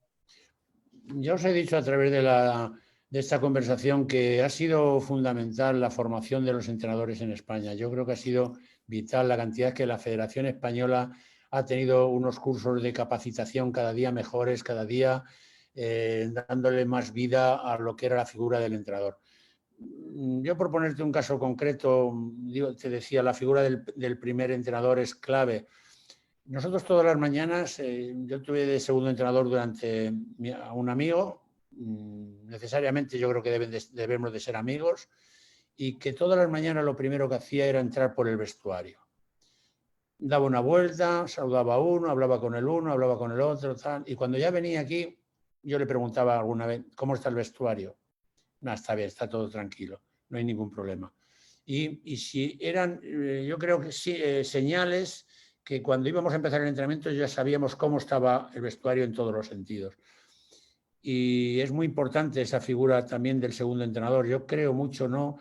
Ya os he dicho a través de esta conversación que ha sido fundamental la formación de los entrenadores en España. Yo creo que ha sido vital la cantidad que la Federación Española ha tenido unos cursos de capacitación cada día mejores, cada día dándole más vida a lo que era la figura del entrenador. Yo, por ponerte un caso concreto, te decía, la figura del primer entrenador es clave. Nosotros todas las mañanas, yo tuve de segundo entrenador a un amigo, necesariamente yo creo que debemos de ser amigos, y que todas las mañanas lo primero que hacía era entrar por el vestuario. Daba una vuelta, saludaba a uno, hablaba con el uno, hablaba con el otro, tal, y cuando ya venía aquí, yo le preguntaba alguna vez, ¿cómo está el vestuario? No, está bien, está todo tranquilo, no hay ningún problema. Y si eran, yo creo que sí, señales que cuando íbamos a empezar el entrenamiento ya sabíamos cómo estaba el vestuario en todos los sentidos. Y es muy importante esa figura también del segundo entrenador. Yo creo mucho, ¿no?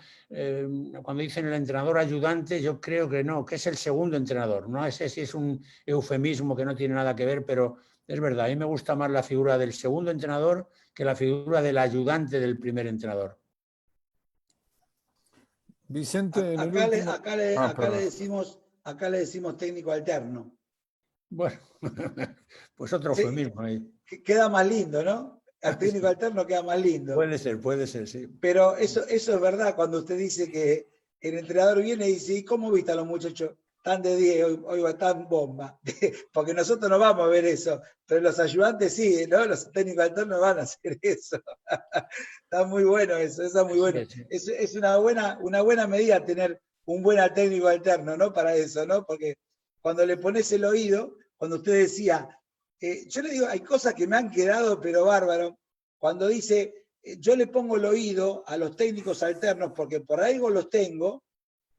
Cuando dicen el entrenador ayudante, yo creo que no, que es el segundo entrenador. No sé si es un eufemismo que no tiene nada que ver, pero es verdad. A mí me gusta más la figura del segundo entrenador que la figura del ayudante del primer entrenador. Vicente, acá le decimos técnico alterno. Bueno, pues otro eufemismo ahí. Queda más lindo, ¿no? Al técnico alterno queda más lindo. Puede ser, sí. Pero eso es verdad cuando usted dice que el entrenador viene y dice, ¿y cómo viste a los muchachos? Tan de 10, hoy va tan bomba. Porque nosotros no vamos a ver eso, pero los ayudantes sí, ¿no? Los técnicos alternos van a hacer eso. Está muy bueno eso, está muy bueno. Es una buena medida tener un buen técnico alterno, ¿no? Para eso, ¿no? Porque cuando le pones el oído, cuando usted decía, yo le digo, hay cosas que me han quedado, pero bárbaro, cuando dice, yo le pongo el oído a los técnicos alternos porque por algo los tengo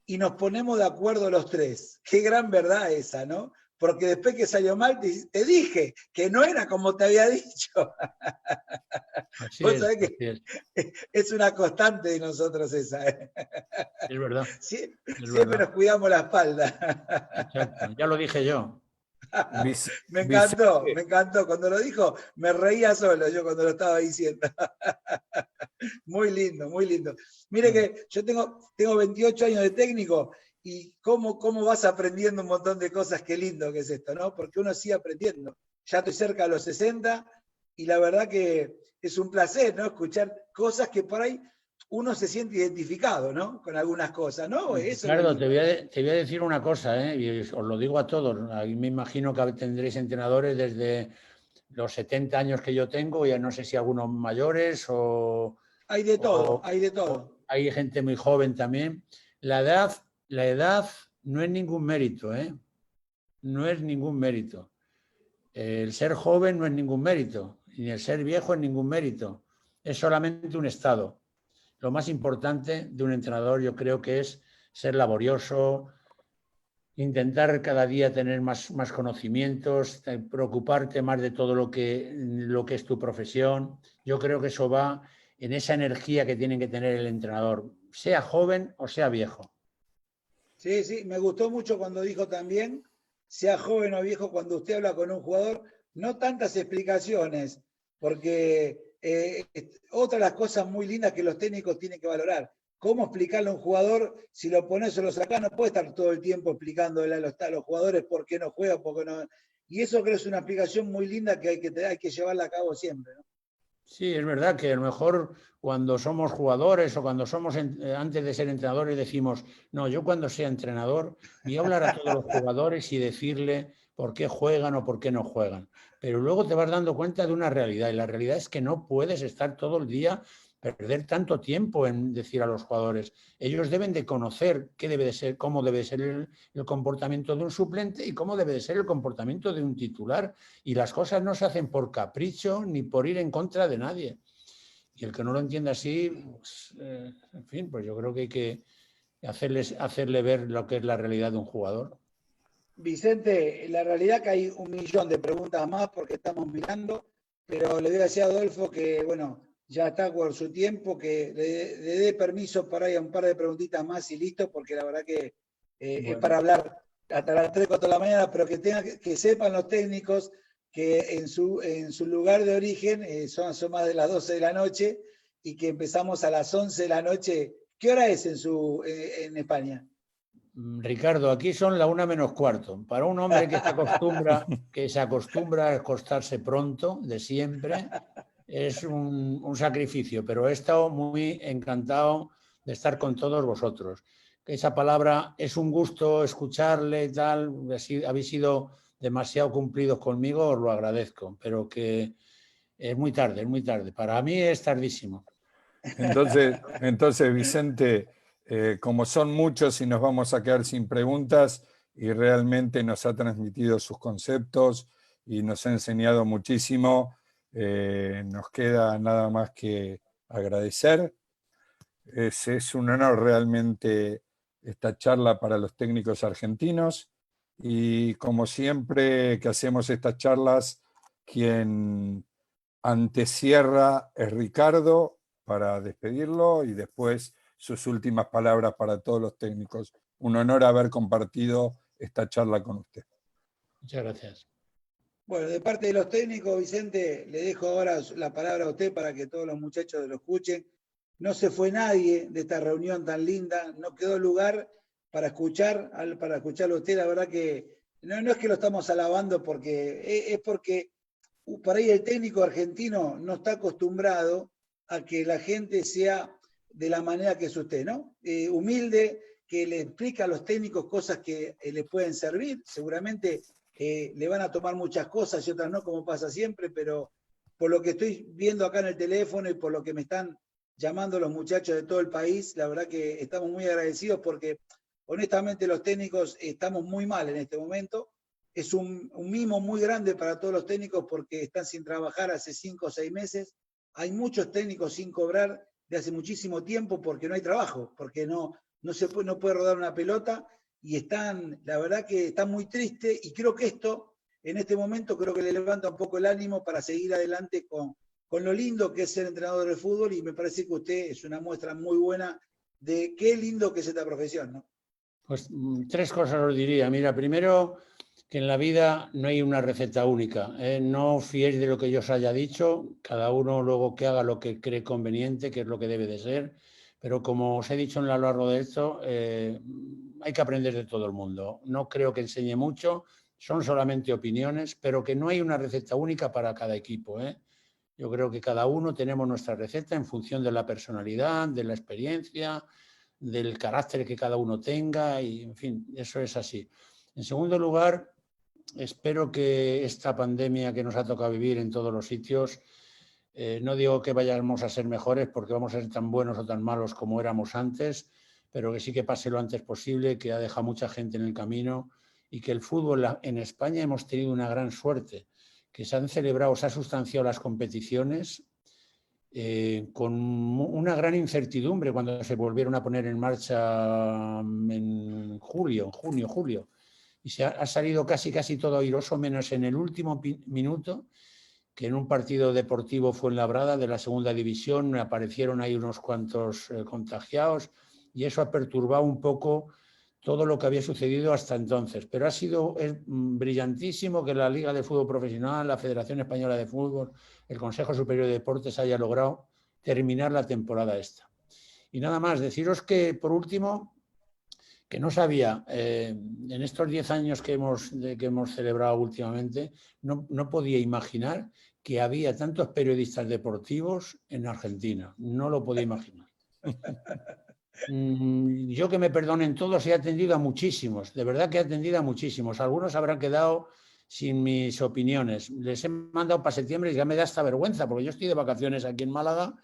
y nos ponemos de acuerdo los tres. Qué gran verdad esa, ¿no? Porque después que salió mal, te dije que no era como te había dicho. Vos sabés que es una constante de nosotros esa. Es verdad. Siempre nos cuidamos la espalda. Exacto, ya lo dije yo. Me encantó. Cuando lo dijo, me reía solo yo cuando lo estaba diciendo. Muy lindo, muy lindo. Mire que yo tengo 28 años de técnico y cómo vas aprendiendo un montón de cosas, qué lindo que es esto, ¿no? Porque uno sigue aprendiendo. Ya estoy cerca de los 60 y la verdad que es un placer, ¿no? Escuchar cosas que por ahí uno se siente identificado, ¿no? Con algunas cosas, ¿no? Eso Claro, te voy a decir una cosa, y os lo digo a todos. Ahí me imagino que tendréis entrenadores desde los 70 años que yo tengo, ya no sé si algunos mayores o... Hay de todo, hay de todo. Hay gente muy joven también. La edad no es ningún mérito, ¿eh? No es ningún mérito. El ser joven no es ningún mérito. Ni el ser viejo es ningún mérito. Es solamente un estado. Lo más importante de un entrenador yo creo que es ser laborioso, intentar cada día tener más conocimientos, preocuparte más de todo lo que es tu profesión. Yo creo que eso va en esa energía que tiene que tener el entrenador, sea joven o sea viejo. Sí, sí, me gustó mucho cuando dijo también, sea joven o viejo, cuando usted habla con un jugador, no tantas explicaciones, porque otra de las cosas muy lindas que los técnicos tienen que valorar, cómo explicarle a un jugador, si lo pones o lo sacás, no puede estar todo el tiempo explicándole a los jugadores por qué no juega, por qué no. Y eso creo que es una explicación muy linda que hay que llevarla a cabo siempre, ¿no? Sí, es verdad que a lo mejor cuando somos jugadores o cuando somos antes de ser entrenadores decimos, no, yo cuando sea entrenador voy a hablar a todos los jugadores y decirle por qué juegan o por qué no juegan. Pero luego te vas dando cuenta de una realidad, y la realidad es que no puedes estar todo el día, perder tanto tiempo en decir a los jugadores. Ellos deben de conocer qué debe de ser, cómo debe de ser el comportamiento de un suplente y cómo debe de ser el comportamiento de un titular. Y las cosas no se hacen por capricho ni por ir en contra de nadie. Y el que no lo entienda así, pues, en fin, pues yo creo que hay que hacerle ver lo que es la realidad de un jugador. Vicente, la realidad que hay 1 millón de preguntas más porque estamos mirando, pero le voy a decir a Adolfo que, bueno, ya está por su tiempo, que le dé permiso para ir a un par de preguntitas más y listo, porque la verdad que Bueno. es para hablar hasta las 3, 4 de la mañana, pero que sepan los técnicos que en su lugar de origen son más de las 12 de la noche y que empezamos a las 11 de la noche. ¿Qué hora es en España? Ricardo, aquí son la 1 menos cuarto. Para un hombre que se acostumbra a acostarse pronto, de siempre, es un sacrificio, pero he estado muy encantado de estar con todos vosotros. Esa palabra, es un gusto escucharle y tal, habéis sido demasiado cumplidos conmigo, os lo agradezco, pero que es muy tarde, Para mí es tardísimo. Entonces Vicente, como son muchos y nos vamos a quedar sin preguntas, y realmente nos ha transmitido sus conceptos y nos ha enseñado muchísimo, nos queda nada más que agradecer. Es un honor realmente esta charla para los técnicos argentinos, y como siempre que hacemos estas charlas, quien antecierra es Ricardo para despedirlo, y después sus últimas palabras para todos los técnicos. Un honor haber compartido esta charla con usted. Muchas gracias. Bueno, de parte de los técnicos, Vicente, le dejo ahora la palabra a usted para que todos los muchachos lo escuchen. No se fue nadie de esta reunión tan linda, no quedó lugar para escucharlo a usted. La verdad que no es que lo estamos alabando, porque es porque por ahí el técnico argentino no está acostumbrado a que la gente sea de la manera que es usted, ¿no? Humilde, que le explica a los técnicos cosas que les pueden servir. Seguramente le van a tomar muchas cosas y otras no, como pasa siempre, pero por lo que estoy viendo acá en el teléfono y por lo que me están llamando los muchachos de todo el país, la verdad que estamos muy agradecidos, porque honestamente los técnicos estamos muy mal en este momento. Es un mimo muy grande para todos los técnicos porque están sin trabajar hace 5 o 6 meses. Hay muchos técnicos sin cobrar de hace muchísimo tiempo porque no hay trabajo, porque no puede rodar una pelota, y la verdad que están muy tristes, y creo que esto, en este momento, creo que le levanta un poco el ánimo para seguir adelante con lo lindo que es ser entrenador de fútbol, y me parece que usted es una muestra muy buena de qué lindo que es esta profesión, ¿no? Pues 3 cosas os diría. Mira, primero, que en la vida no hay una receta única. No os fiéis de lo que yo os haya dicho, cada uno luego que haga lo que cree conveniente, que es lo que debe de ser, pero como os he dicho en lo largo de esto, hay que aprender de todo el mundo. No creo que enseñe mucho, son solamente opiniones, pero que no hay una receta única para cada equipo, ¿eh? Yo creo que cada uno tenemos nuestra receta en función de la personalidad, de la experiencia, del carácter que cada uno tenga, y en fin, eso es así. En segundo lugar, espero que esta pandemia que nos ha tocado vivir en todos los sitios, no digo que vayamos a ser mejores porque vamos a ser tan buenos o tan malos como éramos antes, pero que sí que pase lo antes posible, que ha dejado mucha gente en el camino, y que el fútbol en España hemos tenido una gran suerte, que se han celebrado, se han sustanciado las competiciones con una gran incertidumbre cuando se volvieron a poner en marcha en junio, julio. Y se ha salido casi todo airoso, menos en el último minuto, que en un partido deportivo Fuenlabrada de la segunda división aparecieron ahí unos cuantos contagiados y eso ha perturbado un poco todo lo que había sucedido hasta entonces. Pero es brillantísimo que la Liga de Fútbol Profesional, la Federación Española de Fútbol, el Consejo Superior de Deportes haya logrado terminar la temporada esta. Y nada más, deciros que, por último, que no sabía, en estos 10 años que hemos celebrado últimamente, no podía imaginar que había tantos periodistas deportivos en Argentina. No lo podía imaginar. Yo que me perdonen todos, he atendido a muchísimos, de verdad que he atendido a muchísimos. Algunos habrán quedado sin mis opiniones. Les he mandado para septiembre y ya me da hasta vergüenza, porque yo estoy de vacaciones aquí en Málaga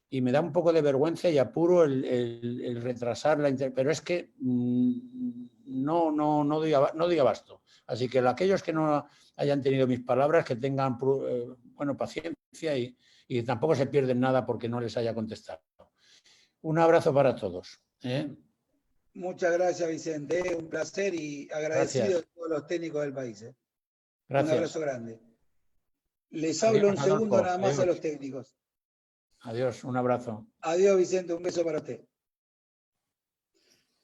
y me da un poco de vergüenza y apuro el retrasar pero es que no doy abasto. Así que aquellos que no hayan tenido mis palabras, que tengan paciencia y tampoco se pierden nada porque no les haya contestado. Un abrazo para todos. Muchas gracias, Vicente. Un placer y agradecido a todos los técnicos del país. Gracias. Un abrazo grande. Les hablo un segundo nada más a los técnicos. Adiós, un abrazo. Adiós, Vicente, un beso para usted.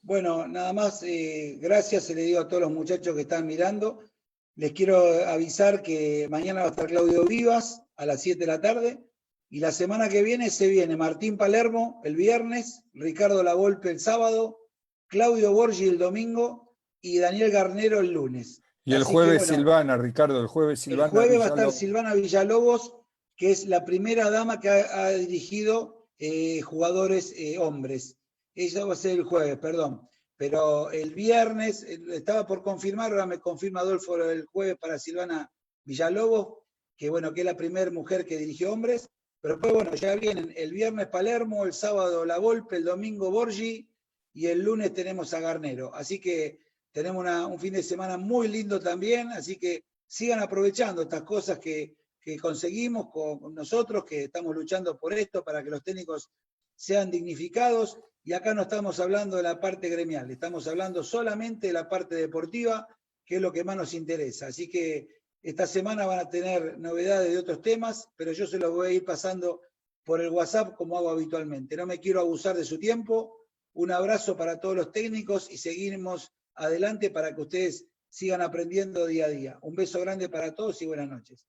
Bueno, nada más, gracias, se le digo a todos los muchachos que están mirando. Les quiero avisar que mañana va a estar Claudio Vivas a las 7 de la tarde. Y la semana que viene se viene Martín Palermo el viernes, Ricardo Lavolpe el sábado, Claudio Borgi el domingo y Daniel Garnero el lunes. Y el jueves Silvana, Ricardo, el jueves Silvana. El jueves va a estar Silvana Villalobos, que es la primera dama que ha dirigido jugadores hombres. Ella va a ser el jueves, perdón. Pero el viernes, estaba por confirmar, ahora me confirma Adolfo el jueves para Silvana Villalobos, que es la primera mujer que dirigió hombres. Pero después, ya vienen el viernes Palermo, el sábado Lavolpe, el domingo Borgi y el lunes tenemos a Garnero. Así que tenemos un fin de semana muy lindo también, así que sigan aprovechando estas cosas que conseguimos con nosotros, que estamos luchando por esto, para que los técnicos sean dignificados. Y acá no estamos hablando de la parte gremial, estamos hablando solamente de la parte deportiva, que es lo que más nos interesa. Así que esta semana van a tener novedades de otros temas, pero yo se los voy a ir pasando por el WhatsApp como hago habitualmente. No me quiero abusar de su tiempo. Un abrazo para todos los técnicos y seguimos adelante para que ustedes sigan aprendiendo día a día. Un beso grande para todos y buenas noches.